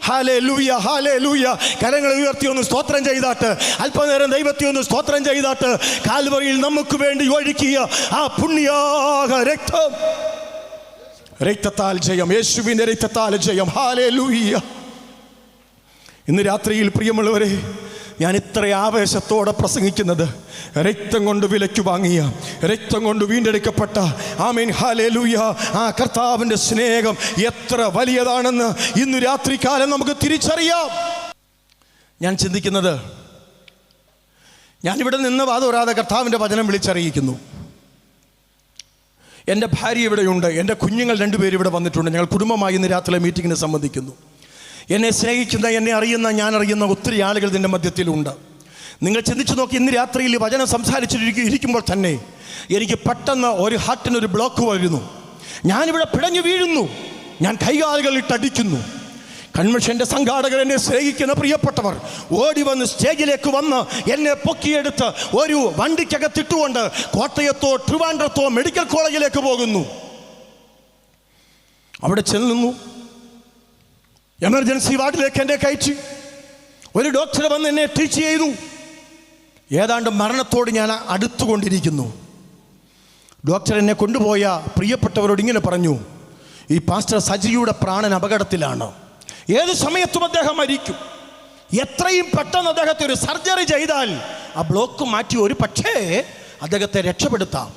Hallelujah, hallelujah. കരങ്ങൾ ഉയർത്തി ഒന്ന് സ്തോത്രം ചെയ്താട്ട്, അല്പനേരം ദൈവത്തെ ഒന്ന് സ്തോത്രം ചെയ്താട്ട്, കാൽവറിയിൽ നമുക്ക് വേണ്ടി ഒഴുക്കിയ ആ പുണ്യാക രക്തത്താൽ ജയം, യേശുവിന്റെ രക്തത്താൽ ജയം. ഹല്ലേലൂയ. ഇന്ന് രാത്രിയിൽ പ്രിയമുള്ളവരെ, ഞാൻ ഇത്ര ആവേശത്തോടെ പ്രസംഗിക്കുന്നത് രക്തം കൊണ്ട് വിലയ്ക്ക് വാങ്ങിയ, രക്തം കൊണ്ട് വീണ്ടെടുക്കപ്പെട്ട, ആമേൻ, ഹല്ലേലൂയ, ആ കർത്താവിൻ്റെ സ്നേഹം എത്ര വലിയതാണെന്ന് ഇന്ന് രാത്രികാലം നമുക്ക് തിരിച്ചറിയാം. ഞാൻ ചിന്തിക്കുന്നത്, ഞാനിവിടെ നിന്ന് വാദോരാതെ കർത്താവിൻ്റെ വചനം വിളിച്ചറിയിക്കുന്നു. എൻ്റെ ഭാര്യ ഇവിടെയുണ്ട്, എൻ്റെ കുഞ്ഞുങ്ങൾ 2 പേര് ഇവിടെ വന്നിട്ടുണ്ട്. ഞങ്ങൾ കുടുംബമായി ഇന്ന് രാത്രിയിലെ മീറ്റിങ്ങിന് സംബന്ധിക്കുന്നു. എന്നെ സ്നേഹിക്കുന്ന, എന്നെ അറിയുന്ന, ഞാൻ അറിയുന്ന ഒത്തിരി ആളുകൾ ഇതിൻ്റെ മധ്യത്തിലുണ്ട്. നിങ്ങൾ ചിന്തിച്ചു നോക്കി, ഇന്ന് രാത്രിയിൽ വചനം സംസാരിച്ചിരിക്കുമ്പോൾ തന്നെ എനിക്ക് പെട്ടെന്ന് ഒരു ഹാർട്ടിനൊരു ബ്ലോക്ക് വരുന്നു. ഞാനിവിടെ പിടഞ്ഞു വീഴുന്നു, ഞാൻ കൈകാലുകളിട്ടടിക്കുന്നു. കൺവെൻഷന്റെ സംഘാടകർ, എന്നെ സ്നേഹിക്കുന്ന പ്രിയപ്പെട്ടവർ, ഓടി വന്ന് സ്റ്റേജിലേക്ക് വന്ന് എന്നെ പൊക്കിയെടുത്ത് ഒരു വണ്ടിക്കകത്തിട്ടുകൊണ്ട് കോട്ടയത്തോ ട്രിവാൻഡ്രത്തോ മെഡിക്കൽ കോളേജിലേക്ക് പോകുന്നു. അവിടെ ചെല്ലുന്നു. എമർജൻസി വാർഡിലേക്ക് എന്നെ കയറ്റി. ഒരു ഡോക്ടർ വന്ന് എന്നെ ട്രീറ്റ് ചെയ്തു. ഏതാണ്ട് മരണത്തോട് ഞാൻ അടുത്തുകൊണ്ടിരിക്കുന്നു. ഡോക്ടർ എന്നെ കൊണ്ടുപോയ പ്രിയപ്പെട്ടവരോട് ഇങ്ങനെ പറഞ്ഞു, ഈ പാസ്റ്റർ സജിയുടെ പ്രാണൻ അപകടത്തിലാണ്, ഏത് സമയത്തും അദ്ദേഹം മരിക്കും. എത്രയും പെട്ടെന്ന് അദ്ദേഹത്തെ ഒരു സർജറി ചെയ്താൽ ആ ബ്ലോക്ക് മാറ്റി ഒരു പക്ഷേ അദ്ദേഹത്തെ രക്ഷപ്പെടുത്താം.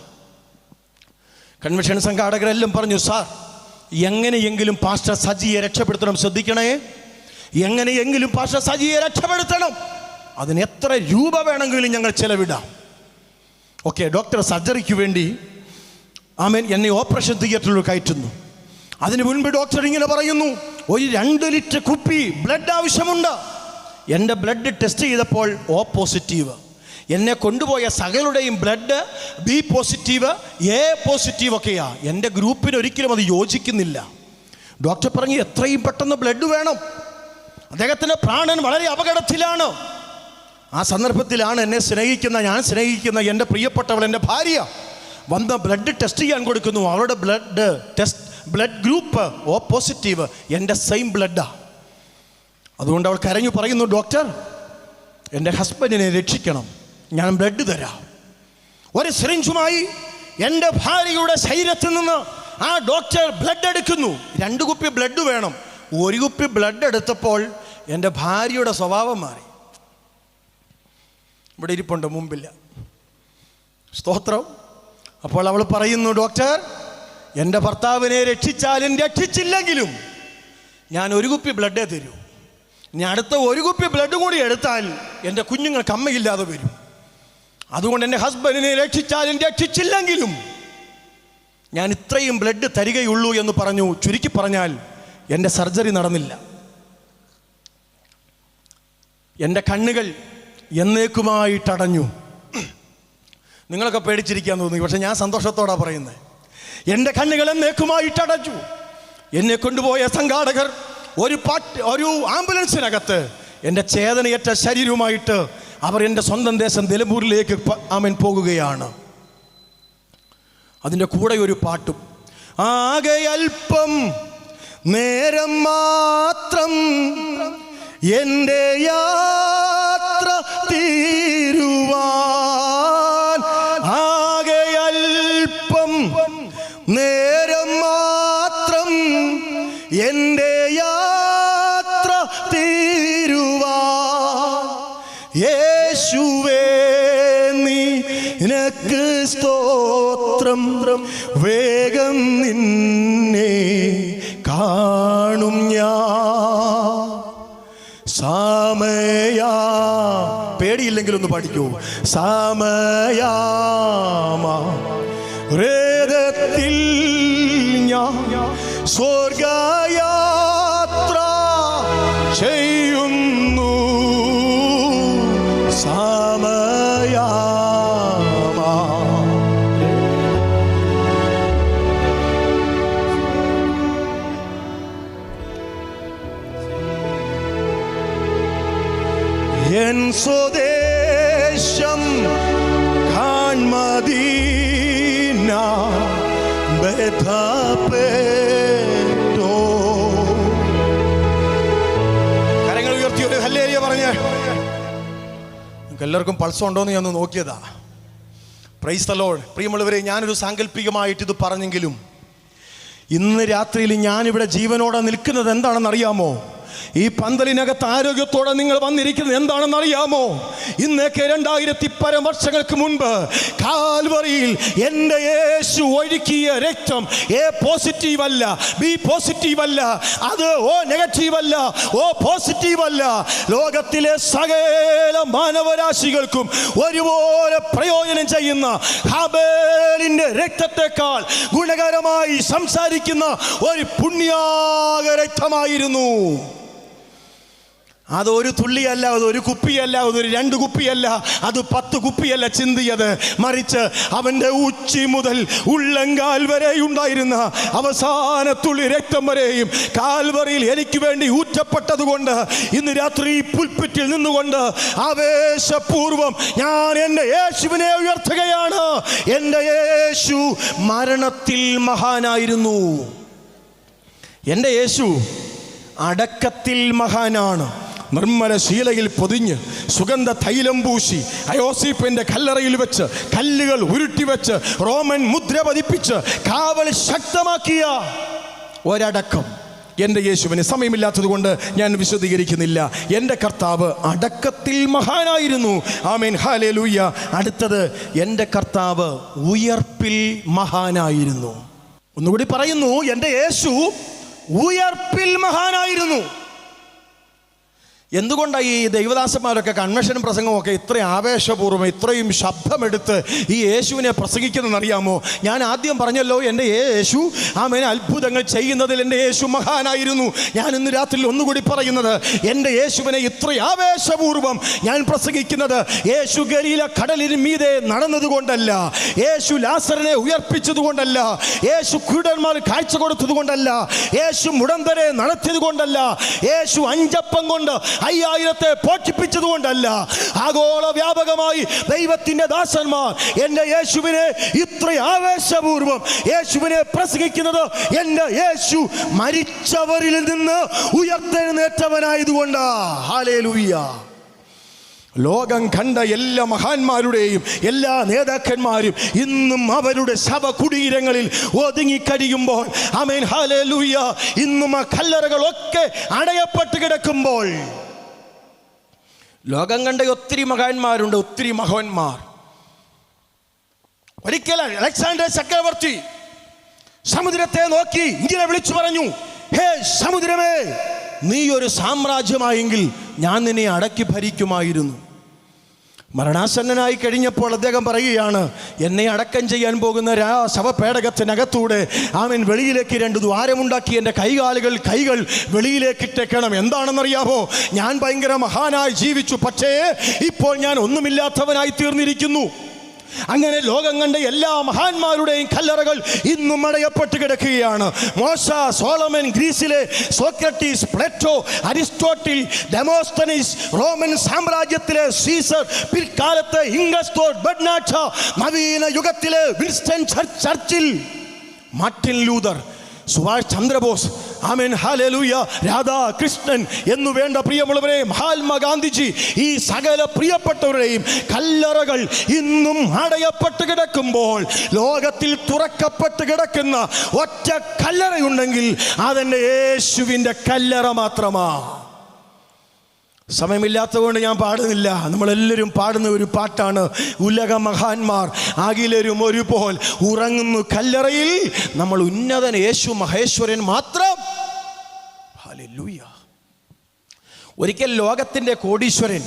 കൺവെൻഷൻ സംഘാടകരെല്ലാം പറഞ്ഞു, സാർ എങ്ങനെയെങ്കിലും പാസ്റ്റർ സജിയെ രക്ഷപ്പെടുത്തണം, ശ്രദ്ധിക്കണേ, എങ്ങനെയെങ്കിലും പാസ്റ്റർ സജിയെ രക്ഷപ്പെടുത്തണം, അതിന് എത്ര രൂപ വേണമെങ്കിലും ഞങ്ങൾ ചെലവിടാം. ഓക്കെ, ഡോക്ടർ സർജറിക്ക് വേണ്ടി എന്നെ ഓപ്പറേഷൻ തിയേറ്ററിൽ കയറ്റുന്നു. അതിനു മുൻപ് ഡോക്ടർ ഇങ്ങനെ പറയുന്നു, ഒരു 2 ലിറ്റർ കുപ്പി ബ്ലഡ് ആവശ്യമുണ്ട്. എൻ്റെ ബ്ലഡ് ടെസ്റ്റ് ചെയ്തപ്പോൾ O പോസിറ്റീവ്. എന്നെ കൊണ്ടുപോയ സകലുടെയും blood B positive, A positive ഒക്കെയാ. എൻ്റെ ഗ്രൂപ്പിന് ഒരിക്കലും അത് യോജിക്കുന്നില്ല. ഡോക്ടർ പറഞ്ഞു, എത്രയും പെട്ടെന്ന് ബ്ലഡ് വേണം, അദ്ദേഹത്തിൻ്റെ പ്രാണൻ വളരെ അപകടത്തിലാണ്. ആ സന്ദർഭത്തിലാണ് എന്നെ സ്നേഹിക്കുന്ന, ഞാൻ സ്നേഹിക്കുന്ന എൻ്റെ പ്രിയപ്പെട്ടവൾ, എൻ്റെ ഭാര്യ വന്ന് ബ്ലഡ് ടെസ്റ്റ് ചെയ്യാൻ കൊടുക്കുന്നു. അവളുടെ ബ്ലഡ് ഗ്രൂപ്പ് O പോസിറ്റീവ്, എൻ്റെ സെയിം ബ്ലഡാ. അതുകൊണ്ട് അവൾ കരഞ്ഞു പറയുന്നു, ഡോക്ടർ എൻ്റെ ഹസ്ബൻഡിനെ രക്ഷിക്കണം, ഞാൻ ബ്ലഡ് തരാം. ഒരു സിറിഞ്ചുമായി എൻ്റെ ഭാര്യയുടെ ശരീരത്തിൽ നിന്ന് ആ ഡോക്ടർ ബ്ലഡ് എടുക്കുന്നു. 2 കുപ്പി ബ്ലഡ് വേണം. 1 കുപ്പി ബ്ലഡ് എടുത്തപ്പോൾ എൻ്റെ ഭാര്യയുടെ സ്വഭാവം മാറി. ഇവിടെ ഇരിപ്പുണ്ട്, മുമ്പില്ല. സ്തോത്രം. അപ്പോൾ അവൾ പറയുന്നു, ഡോക്ടർ എൻ്റെ ഭർത്താവിനെ രക്ഷിച്ചാലും രക്ഷിച്ചില്ലെങ്കിലും ഞാൻ 1 കുപ്പി ബ്ലഡേ തരൂ. ഇനി അടുത്ത 1 കുപ്പി ബ്ലഡ് കൂടി എടുത്താൽ എൻ്റെ കുഞ്ഞുങ്ങൾക്ക് അമ്മയില്ലാതെ വരും. അതുകൊണ്ട് എൻ്റെ ഹസ്ബൻഡിനെ രക്ഷിച്ചാലും രക്ഷിച്ചില്ലെങ്കിലും ഞാൻ ഇത്രയും ബ്ലഡ് തരികയുള്ളൂ എന്ന് പറഞ്ഞു. ചുരുക്കി പറഞ്ഞാൽ എൻ്റെ സർജറി നടന്നില്ല. എൻ്റെ കണ്ണുകൾ എന്നേക്കുമായിട്ടടഞ്ഞു. നിങ്ങളൊക്കെ പേടിച്ചിരിക്കാൻ തോന്നി, പക്ഷെ ഞാൻ സന്തോഷത്തോടാണ് പറയുന്നത്. എൻ്റെ കണ്ണുകൾ എന്നേക്കുമായിട്ടടഞ്ഞു. എന്നെ കൊണ്ടുപോയ സംഘാടകർ ഒരു ആംബുലൻസിനകത്ത് എൻ്റെ ചേതനയേറ്റ ശരീരവുമായിട്ട് അവർ എൻ്റെ സ്വന്തം ദേശം നിലമ്പൂരിലേക്ക് പോകുകയാണ്. അതിൻ്റെ കൂടെ ഒരു പാട്ടും, ആകെ അല്പം നേരം മാത്രം എൻ്റെ യാത്ര തീരുവാൻ, ആകെ അല്പം നേരം മാത്രം എൻ്റെ യാത്ര തീരുവാൻ, യേശുവേ നിനക്ക് സ്തോത്രം, വേഗം നിന്നെ കാണും ഞാൻ. സമയാ, പേടിയില്ലെങ്കിലൊന്ന് പഠിക്കൂ. സമയാമത്തിൽ ഞാൻ സ്വർഗയാത്ര ചെയ്യുന്നു. എൻ സ്വദേശം കാൺമദീന ബെഥപേട്ടോ. കരങ്ങൾ ഉയർത്തി ഒരു ഹല്ലേലൂയ പറഞ്ഞേ. നിങ്ങൾക്ക് എല്ലാവർക്കും പൾസ് ഉണ്ടോയെന്ന് ഞാൻ ഒന്ന് നോക്കിയതാ. Price the Lord. പ്രിയമുള്ളവരെ, ഞാനൊരു സാങ്കല്പികമായിട്ട് ഇത് പറഞ്ഞെങ്കിലും ഇന്ന് രാത്രിയിൽ ഞാനിവിടെ ജീവനോടെ നിൽക്കുന്നത് എന്താണെന്നറിയാമോ? ഈ പന്തലിനകത്ത് ആരോഗ്യത്തോടെ നിങ്ങൾ വന്നിരിക്കുന്നത് എന്താണെന്ന് അറിയാമോ? ഇന്നേക്ക് 2000 വർഷങ്ങൾക്ക് മുൻപ് കാൽവറിയിൽ എൻ്റെ യേശു ഒഴുക്കിയ രക്തം A പോസിറ്റീവ് അല്ല, B പോസിറ്റീവ് അല്ല, അത് O നെഗറ്റീവ് അല്ല, O പോസിറ്റീവ് അല്ല. ലോകത്തിലെ സകല മാനവരാശികൾക്കും ഒരുപോലെ പ്രയോജനം ചെയ്യുന്ന ഹാബേലിൻ്റെ രക്തത്തെക്കാൾ ഗുണകരമായി സംസാരിക്കുന്ന ഒരു പുണ്യാക രക്തമായിരുന്നു. അതൊരു തുള്ളിയല്ല, അതൊരു കുപ്പിയല്ല, അതൊരു 2 കുപ്പിയല്ല, അത് 10 കുപ്പിയല്ല ചിന്തിയത്. മറിച്ച് അവൻ്റെ ഉച്ചി മുതൽ ഉള്ളങ്കാൽ വരെ ഉണ്ടായിരുന്ന അവസാന തുള്ളി രക്തം വരെയും കാൽവറിയിൽ എനിക്ക് വേണ്ടി ഊറ്റപ്പെട്ടതുകൊണ്ട് ഇന്ന് രാത്രി ഈ പുൽപ്പിറ്റിൽ നിന്നുകൊണ്ട് ആവേശപൂർവം ഞാൻ എൻ്റെ യേശുവിനെ ഉയർത്തുകയാണ്. എൻ്റെ യേശു മരണത്തിൽ മഹാനായിരുന്നു. എൻ്റെ യേശു അടക്കത്തിൽ മഹാനാണ്. നിർമ്മല ശീലയിൽ പൊതിഞ്ഞ് സുഗന്ധ തൈലം പൂശി അയോസീപ്പിന്റെ കല്ലറയിൽ വെച്ച് കല്ലുകൾ ഉരുട്ടിവെച്ച് റോമൻ മുദ്ര പതിപ്പിച്ച് കാവൽ ശക്തമാക്കിയ ഒരടക്കം എൻ്റെ യേശുവിന്. സമയമില്ലാത്തത് കൊണ്ട് ഞാൻ വിശദീകരിക്കുന്നില്ല. എൻ്റെ കർത്താവ് അടക്കത്തിൽ മഹാനായിരുന്നു. ആമേൻ, ഹല്ലേലൂയ. അടുത്തത്, എൻ്റെ കർത്താവ് ഉയർപ്പിൽ മഹാനായിരുന്നു. ഒന്നുകൂടി പറയുന്നു, എൻ്റെ യേശു ഉയർപ്പിൽ മഹാനായിരുന്നു. എന്തുകൊണ്ടാണ് ഈ ദൈവദാസന്മാരൊക്കെ കൺവെൻഷൻ പ്രസംഗമൊക്കെ ഇത്രയും ആവേശപൂർവ്വം ഇത്രയും ശബ്ദമെടുത്ത് ഈ യേശുവിനെ പ്രസംഗിക്കുന്നതെന്നറിയാമോ? ഞാൻ ആദ്യം പറഞ്ഞല്ലോ, എൻ്റെ യേശു ആമേൻ അത്ഭുതങ്ങൾ ചെയ്യുന്നതിൽ എൻ്റെ യേശു മഹാനായിരുന്നു. ഞാൻ ഇന്ന് രാത്രി ഒന്നുകൂടി പറയുന്നത്, എൻ്റെ യേശുവിനെ ഇത്രയും ആവേശപൂർവ്വം ഞാൻ പ്രസംഗിക്കുന്നത് യേശു ഗലീല കടലിന് മീതെ നടന്നതുകൊണ്ടല്ല, യേശു ലാസറിനെ ഉയർപ്പിച്ചതുകൊണ്ടല്ല, യേശു കുരുടന്മാർ കാഴ്ച കൊടുത്തതുകൊണ്ടല്ല, യേശു മുടന്തരെ നടത്തിയത് കൊണ്ടല്ല, യേശു 5 അപ്പം കൊണ്ട് 5000 പോഷിപ്പിച്ചതുകൊണ്ടല്ല. ആഗോള വ്യാപകമായി ദൈവത്തിന്റെ ദാസന്മാർ എൻ്റെ യേശുവിനെ ഇത്ര ആവേശപൂർവം യേശുവിനെ പ്രസംഗിക്കുന്നത് എൻ്റെ യേശു മരിച്ചവരിൽ നിന്ന് ഉയർത്തെഴുന്നേറ്റവനായതുകൊണ്ടാ. ഹല്ലേലൂയ. ലോകം കണ്ട എല്ലാ മഹാന്മാരുടെയും എല്ലാ നേതാക്കന്മാരും ഇന്നും അവരുടെ ശവകുടീരങ്ങളിൽ ഒതുങ്ങിക്കഴിയുമ്പോൾ, ആമേൻ, ഹല്ലേലൂയ, ഇന്നും ആ കല്ലറകളൊക്കെ അടയപ്പെട്ട് കിടക്കുമ്പോൾ, ലോകം കണ്ട ഒത്തിരി മഹാന്മാരുണ്ട്, ഒത്തിരി മഹാന്മാർ. ഒരിക്കൽ അലക്സാണ്ടർ ചക്രവർത്തി സമുദ്രത്തെ നോക്കി ഇങ്ങനെ വിളിച്ചു പറഞ്ഞു, ഹേ സമുദ്രമേ, നീ ഒരു സാമ്രാജ്യമായെങ്കിൽ ഞാൻ നിന്നെ അടക്കി ഭരിക്കുമായിരുന്നു. മരണാസന്നനായി കഴിഞ്ഞപ്പോൾ അദ്ദേഹം പറയുകയാണ്, എന്നെ അടക്കം ചെയ്യാൻ പോകുന്ന ശവപേടകത്തിനകത്തൂടെ ആമൻ വെളിയിലേക്ക് 2 ദ്വാരമുണ്ടാക്കി എൻ്റെ കൈകൾ വെളിയിലേക്ക് ഇട്ടേക്കണം. എന്താണെന്നറിയാമോ? ഞാൻ ഭയങ്കര മഹാനായി ജീവിച്ചു, പക്ഷേ ഇപ്പോൾ ഞാൻ ഒന്നുമില്ലാത്തവനായി തീർന്നിരിക്കുന്നു. അങ്ങനെ ലോകം കണ്ട എല്ലാ മഹാന്മാരുടെയും കല്ലറകൾ ഇന്നും അടയപ്പെട്ട് കിടക്കുകയാണ്. മോശ, സോളമൻ, ഗ്രീസിലെ Socrates, Plato, Aristotle, Demosthenes, Roman സാമ്രാജ്യത്തിലെ സീസർ, പിൽക്കാലത്തെ ഇംഗസ്തോർ ബെർണാഡ് ഷാ, നവീന യുഗത്തിലെ Winston Churchill, Martin Luther, Subhash Chandrabose, amen, hallelujah, Radhakrishnan എന്നു വേണ്ട പ്രിയമുള്ളവരെ, മഹാത്മാഗാന്ധിജി, ഈ സകല പ്രിയപ്പെട്ടവരുടെയും കല്ലറകൾ ഇന്നും അടയപ്പെട്ട് കിടക്കുമ്പോൾ, ലോകത്തിൽ തുറക്കപ്പെട്ട് കിടക്കുന്ന ഒറ്റ കല്ലറയുണ്ടെങ്കിൽ അതെൻ്റെ യേശുവിൻ്റെ കല്ലറ മാത്രമാ. സമയമില്ലാത്തതുകൊണ്ട് ഞാൻ പാടുന്നില്ല. നമ്മളെല്ലാവരും പാടുന്ന ഒരു പാട്ടാണ്, ഉലക മഹാന്മാർ അഖിലരും ഒരുപോൽ ഉറങ്ങുന്നു കല്ലറയിൽ, നമ്മൾ ഉന്നതൻ യേശു മഹേശ്വരൻ മാത്രം. ഹല്ലേലൂയ. ഒരിക്കൽ ലോകത്തിൻ്റെ കോടീശ്വരൻ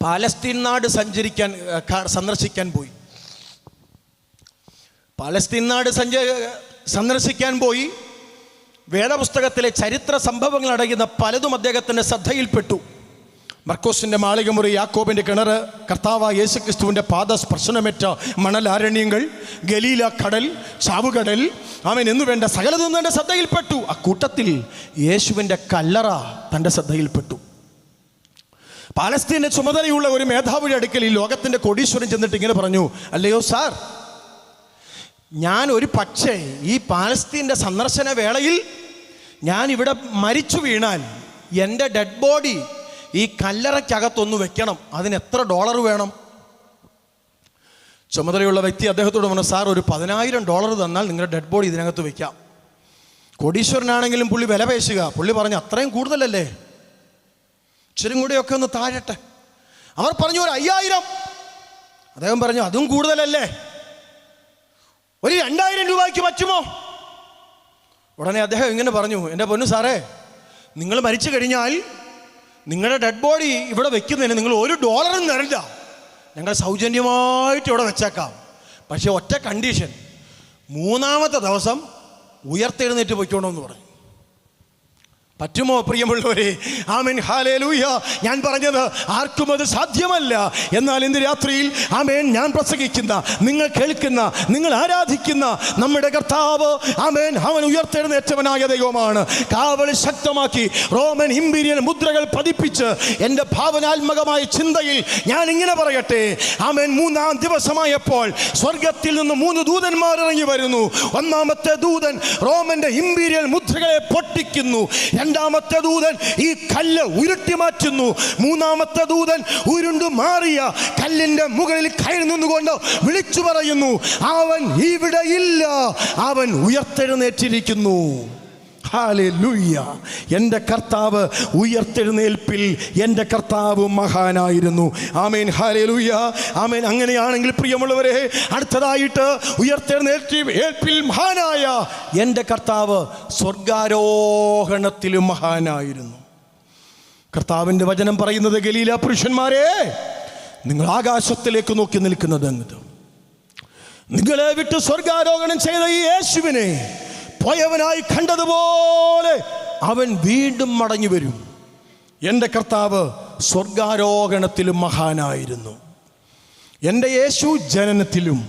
പാലസ്തീൻ നാട് സന്ദർശിക്കാൻ പോയി. പാലസ്തീൻ നാട് സന്ദർശിക്കാൻ പോയി. വേദപുസ്തകത്തിലെ ചരിത്ര സംഭവങ്ങൾ അടങ്ങുന്ന പലതും അദ്ദേഹത്തിൻ്റെ ശ്രദ്ധയിൽപ്പെട്ടു. മർക്കോസിൻ്റെ മാളികമുറി, യാക്കോബിൻ്റെ കിണർ, കർത്താവായ യേശുക്രിസ്തുവിൻ്റെ പാദസ്പർശനമേറ്റ മണലാരണ്യങ്ങൾ, ഗലീല കടൽ, ചാവുകടൽ, ആമേൻ എന്നു വേണ്ട സകലതൊന്നും തൻ്റെ ശ്രദ്ധയിൽപ്പെട്ടു. അക്കൂട്ടത്തിൽ യേശുവിൻ്റെ കല്ലറ തൻ്റെ ശ്രദ്ധയിൽപ്പെട്ടു. പാലസ്തീൻ്റെ ചുമതലയുള്ള ഒരു മേധാവിയുടെ അടുക്കൽ ഈ ലോകത്തിൻ്റെ കോടീശ്വരൻ ചെന്നിട്ട് ഇങ്ങനെ പറഞ്ഞു, അല്ലയോ സാർ, ഞാൻ ഒരു പക്ഷേ ഈ പാലസ്തീൻ്റെ സന്ദർശന വേളയിൽ ഞാൻ ഇവിടെ മരിച്ചു വീണാൽ എൻ്റെ ഡെഡ് ബോഡി ഈ കല്ലറയ്ക്കകത്തൊന്ന് വെക്കണം, അതിന് എത്ര $? വേണം? ചുമതലയുള്ള വ്യക്തി അദ്ദേഹത്തോട് പറഞ്ഞു, സാർ, ഒരു $10,000 തന്നാൽ നിങ്ങളുടെ ഡെഡ് ബോഡി ഇതിനകത്ത് വെക്കാം. കോടീശ്വരനാണെങ്കിലും പുള്ളി വില പേശുക. പുള്ളി പറഞ്ഞു, അത്രയും കൂടുതലല്ലേ, ഇച്ചിരി കൂടെയൊക്കെ ഒന്ന് താഴട്ടെ. അവർ പറഞ്ഞു, ഒരു 5000. അദ്ദേഹം പറഞ്ഞു, അതും കൂടുതലല്ലേ, ഒരു 2000 രൂപയ്ക്ക് പറ്റുമോ? ഉടനെ അദ്ദേഹം ഇങ്ങനെ പറഞ്ഞു, എൻ്റെ പൊന്നു സാറേ, നിങ്ങൾ മരിച്ചു കഴിഞ്ഞാൽ നിങ്ങളുടെ ഡെഡ് ബോഡി ഇവിടെ വെക്കുന്നതിന് നിങ്ങൾ $1 തരില്ല, ഞങ്ങൾ സൗജന്യമായിട്ട് ഇവിടെ വെച്ചേക്കാം. പക്ഷേ ഒറ്റ കണ്ടീഷൻ, 3-ാമത്തെ ദിവസം ഉയർത്തെഴുന്നേറ്റ് പൊയ്ക്കോണമെന്ന് പറഞ്ഞു. പറ്റുമോ പ്രിയമുള്ളവരെ? ആമേൻ, ഹല്ലേലൂയ. ഞാൻ പറഞ്ഞത് ആർക്കും അത് സാധ്യമല്ല. എന്നാൽ ഇന്ന് രാത്രിയിൽ ആമേൻ, ഞാൻ പ്രസംഗിക്കുന്ന, നിങ്ങൾ കേൾക്കുന്ന, നിങ്ങൾ ആരാധിക്കുന്ന നമ്മുടെ കർത്താവ് ആമേൻ, അവൻ ഉയർത്തെഴുന്നേറ്റവനായ ദൈവമാണ്. കാവൽ ശക്തമാക്കി റോമൻ ഇമ്പീരിയൽ മുദ്രകൾ പതിപ്പിച്ച് എൻ്റെ ഭാവനാത്മകമായ ചിന്തയിൽ ഞാൻ ഇങ്ങനെ പറയട്ടെ. ആമേൻ, 3-ാം ദിവസമായപ്പോൾ സ്വർഗത്തിൽ നിന്ന് 3 ദൂതന്മാർ ഇറങ്ങി വരുന്നു. ഒന്നാമത്തെ ദൂതൻ റോമന്റെ ഇമ്പീരിയൽ മുദ്രകളെ പൊട്ടിക്കുന്നു. രണ്ടാമത്തെ ദൂതൻ ഈ കല്ല് ഉരുട്ടി മാറ്റുന്നു. മൂന്നാമത്തെ ദൂതൻ ഉരുണ്ടു മാറിയ കല്ലിന്റെ മുകളിൽ കയറി നിന്നുകൊണ്ട് വിളിച്ചു പറയുന്നു, അവൻ ഇവിടെ ഇല്ല, അവൻ ഉയർത്തെഴുന്നേറ്റിരിക്കുന്നു. ഹല്ലേലൂയ. എൻ്റെ കർത്താവ് ഉയർത്തെഴുന്നേൽപ്പിൽ എൻ്റെ കർത്താവ് മഹാനായിരുന്നു. ആമേൻ, ഹല്ലേലൂയ. ആമേൻ. അങ്ങനെയാണെങ്കിൽ പ്രിയമുള്ളവരെ, അടുത്തതായിട്ട് ഉയർത്തെഴുന്നേൽപ്പിൽ മഹാനായ എൻ്റെ കർത്താവ് സ്വർഗാരോഹണത്തിലും മഹാനായിരുന്നു. കർത്താവിൻ്റെ വചനം പറയുന്നത്, ഗലീല പുരുഷന്മാരെ, നിങ്ങൾ ആകാശത്തിലേക്ക് നോക്കി നിൽക്കുന്നത്, നിങ്ങളെ വിട്ട് സ്വർഗാരോഹണം ചെയ്ത ഈ യേശുവിനെ പോയവനായി കണ്ടതുപോലെ അവൻ വീണ്ടും മടങ്ങി വരും. എൻ്റെ കർത്താവ് സ്വർഗാരോഹണത്തിലും മഹാനായിരുന്നു. എൻ്റെ യേശു ജനനത്തിലും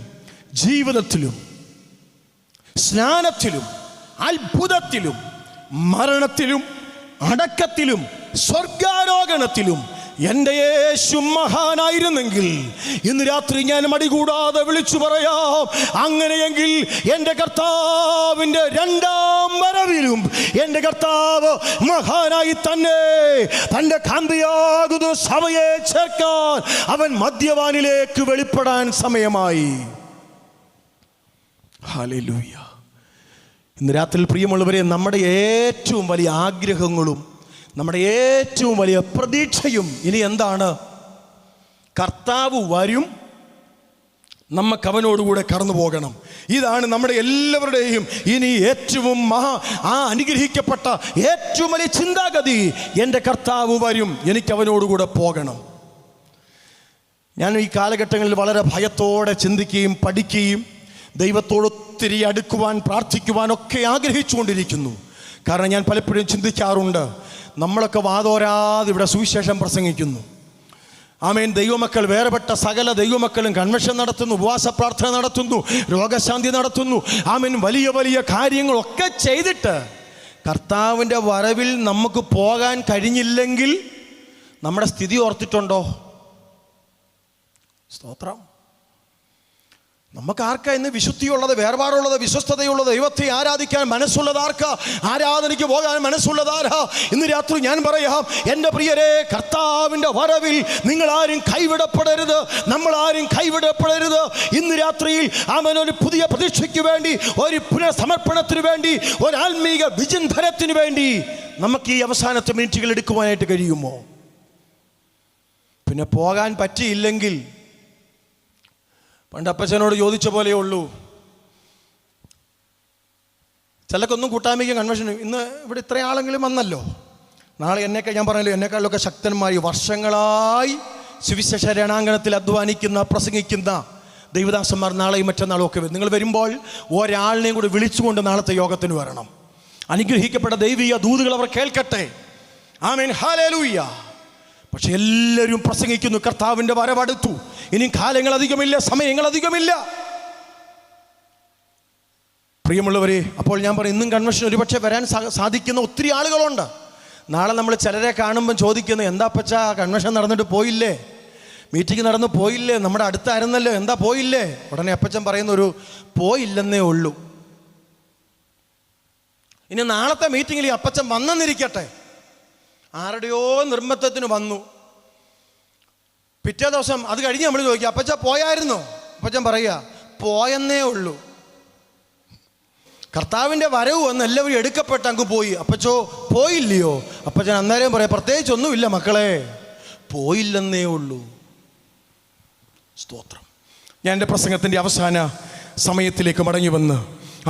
ജീവിതത്തിലും സ്നാനത്തിലും അത്ഭുതത്തിലും മരണത്തിലും അടക്കത്തിലും സ്വർഗാരോഹണത്തിലും എൻ്റെ യേശു മഹാനായിരുന്നെങ്കിൽ ഇന്ന് രാത്രി ഞാൻ മടികൂടാതെ വിളിച്ചു പറയാം, അങ്ങനെയെങ്കിൽ എൻ്റെ കർത്താവിൻ്റെ 2-ാം വരവിലും എൻ്റെ കർത്താവ് മഹാനായി തന്നെ തൻ്റെ കാന്തിയാകുന്ന സഭയെ ചേർക്കാൻ അവൻ മദ്യവാനിലേക്ക് വെളിപ്പെടാൻ സമയമായി. ഹല്ലേലൂയ. ഇന്ന് രാത്രി പ്രിയമുള്ളവരെ, നമ്മുടെ ഏറ്റവും വലിയ ആഗ്രഹങ്ങളും നമ്മുടെ ഏറ്റവും വലിയ പ്രതീക്ഷയും ഇനി എന്താണ്? കർത്താവ് വരും, നമുക്ക് അവനോടുകൂടെ കടന്നു പോകണം. ഇതാണ് നമ്മുടെ എല്ലാവരുടെയും ഇനി ഏറ്റവും അനുഗ്രഹിക്കപ്പെട്ട ഏറ്റവും വലിയ ചിന്താഗതി. എൻ്റെ കർത്താവ് വരും, എനിക്ക് അവനോടുകൂടെ പോകണം. ഞാൻ ഈ കാലഘട്ടങ്ങളിൽ വളരെ ഭയത്തോടെ ചിന്തിക്കുകയും പഠിക്കുകയും ദൈവത്തോട് ഒത്തിരി അടുക്കുവാൻ പ്രാർത്ഥിക്കുവാനൊക്കെ ആഗ്രഹിച്ചുകൊണ്ടിരിക്കുന്നു. കാരണം ഞാൻ പലപ്പോഴും ചിന്തിക്കാറുണ്ട്, നമ്മളൊക്കെ വാതോരാതെ ഇവിടെ സുവിശേഷം പ്രസംഗിക്കുന്നു. ആമേൻ. ദൈവമക്കൾ, വേറെപ്പെട്ട സകല ദൈവമക്കളും കൺവെൻഷൻ നടത്തുന്നു, ഉപവാസ പ്രാർത്ഥന നടത്തുന്നു, രോഗശാന്തി നടത്തുന്നു. ആമേൻ. വലിയ വലിയ കാര്യങ്ങളൊക്കെ ചെയ്തിട്ട് കർത്താവിൻ്റെ വരവിൽ നമുക്ക് പോകാൻ കഴിഞ്ഞില്ലെങ്കിൽ നമ്മുടെ സ്ഥിതി ഓർത്തിട്ടുണ്ടോ? സ്തോത്രം. നമുക്ക് ആർക്കാ ഇന്ന് വിശുദ്ധിയുള്ളത്, വേർപാടുള്ളത്, വിശ്വസ്തതയുള്ളത്, ദൈവത്തെ ആരാധിക്കാൻ മനസ്സുള്ളത് ആർക്കാ? ആരാധനയ്ക്ക് പോകാൻ മനസ്സുള്ളതാരാ? ഇന്ന് രാത്രി ഞാൻ പറയാം, എൻ്റെ പ്രിയരെ, കർത്താവിൻ്റെ വരവിൽ നിങ്ങളാരും കൈവിടപ്പെടരുത്, നമ്മളാരും കൈവിടപ്പെടരുത്. ഇന്ന് രാത്രിയിൽ അവൻ ഒരു പുതിയ പ്രതീക്ഷയ്ക്ക് വേണ്ടി, ഒരു പുനഃസമർപ്പണത്തിന് വേണ്ടി, ഒരു ആത്മീക വിചിന്തനത്തിന് വേണ്ടി നമുക്ക് ഈ അവസാനത്തെ മിനിറ്റുകൾ എടുക്കുവാനായിട്ട് കഴിയുമോ? പിന്നെ പോകാൻ പറ്റിയില്ലെങ്കിൽ പണ്ട് അപ്പച്ചനോട് ചോദിച്ച പോലെയേ ഉള്ളൂ. ചിലക്കൊന്നും കൂട്ടായ്മയ്ക്കും കൺവെൻഷനും ഇന്ന് ഇവിടെ ഇത്ര ആളെങ്കിലും വന്നല്ലോ, നാളെ ഞാൻ പറഞ്ഞല്ലോ, എന്നെക്കാളിലൊക്കെ ശക്തന്മാർ വർഷങ്ങളായി സുവിശേഷ രണാങ്കണത്തിൽ അധ്വാനിക്കുന്ന പ്രസംഗിക്കുന്ന ദൈവദാസന്മാർ നാളെയും മറ്റന്നാളും ഒക്കെ വരും. നിങ്ങൾ വരുമ്പോൾ ഒരാളിനെയും കൂടി വിളിച്ചുകൊണ്ട് നാളത്തെ യോഗത്തിന് വരണം. അനുഗ്രഹിക്കപ്പെട്ട ദൈവീയ ദൂതുകൾ അവർ കേൾക്കട്ടെ. ആമേൻ, ഹല്ലേലൂയ. പക്ഷെ എല്ലാവരും പ്രസംഗിക്കുന്നു, കർത്താവിൻ്റെ വരവടുത്തു, ഇനി കാലങ്ങൾ അധികമില്ല, സമയങ്ങൾ അധികമില്ല. പ്രിയമുള്ളവരെ, അപ്പോൾ ഞാൻ പറയും, ഇന്നും കൺവെൻഷൻ ഒരുപക്ഷെ വരാൻ സാധിക്കുന്ന ഒത്തിരി ആളുകളുണ്ട്. നാളെ നമ്മൾ ചിലരെ കാണുമ്പം ചോദിക്കുന്നു, എന്താ അപ്പച്ചാ കൺവെൻഷൻ നടന്നിട്ട് പോയില്ലേ, മീറ്റിംഗ് നടന്നു പോയില്ലേ, നമ്മുടെ അടുത്തായിരുന്നല്ലോ, എന്താ പോയില്ലേ? ഉടനെ അപ്പച്ചൻ പറയുന്നൊരു പോയില്ലെന്നേ ഉള്ളൂ. ഇനി നാളത്തെ മീറ്റിങ്ങിൽ ഈ അപ്പച്ചൻ വന്നെന്നിരിക്കട്ടെ, ആരുടെയോ നിർബന്ധത്തിന് വന്നു, പിറ്റേ ദിവസം അത് കഴിഞ്ഞ് നമ്മൾ ചോദിക്കുക, അപ്പച്ച പോയായിരുന്നോ? അപ്പച്ചൻ പറയുക, പോയെന്നേ ഉള്ളൂ. കർത്താവിൻ്റെ വരവ് വന്ന് എല്ലാവരും എടുക്കപ്പെട്ട് അങ്ങ് പോയി. അപ്പച്ചോ പോയില്ലയോ? അപ്പച്ചൻ അന്നേരം പറയാം, പ്രത്യേകിച്ചൊന്നുമില്ല മക്കളെ, പോയില്ലെന്നേ ഉള്ളൂ. സ്തോത്രം. ഞാൻ എൻ്റെ പ്രസംഗത്തിൻ്റെ അവസാന സമയത്തിലേക്ക് മടങ്ങി വന്ന്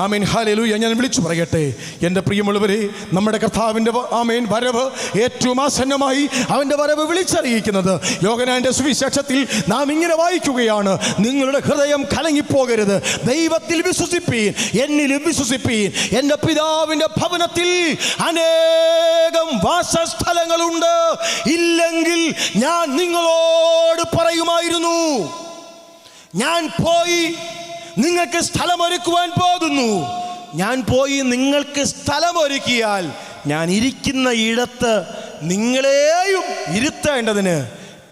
ആമേൻ, ഹല്ലേലൂയ. ഞാൻ വിളിച്ചു പറയട്ടെ, എൻ്റെ പ്രിയമുള്ളവരെ, നമ്മുടെ കർത്താവിൻ്റെ ആമേൻ വരവ് ഏറ്റവും ആസന്നമായി. അവൻ്റെ വരവ് വിളിച്ചറിയിക്കുന്നത് യോഹന്നാന്റെ സുവിശേഷത്തിൽ നാം ഇങ്ങനെ വായിക്കുകയാണ്: നിങ്ങളുടെ ഹൃദയം കലങ്ങിപ്പോകരുത്, ദൈവത്തിൽ വിശ്വസിപ്പീൻ, എന്നിലും വിശ്വസിപ്പീൻ. എൻ്റെ പിതാവിൻ്റെ ഭവനത്തിൽ അനേകം വാസസ്ഥലങ്ങളുണ്ട്, ഇല്ലെങ്കിൽ ഞാൻ നിങ്ങളോട് പറയുമായിരുന്നു. ഞാൻ പോയി നിങ്ങൾക്ക് സ്ഥലമൊരുക്കുവാൻ പോകുന്നു. ഞാൻ പോയി നിങ്ങൾക്ക് സ്ഥലമൊരുക്കിയാൽ ഞാൻ ഇരിക്കുന്ന ഇടത്ത് നിങ്ങളെയും ഇരുത്തേണ്ടതിന്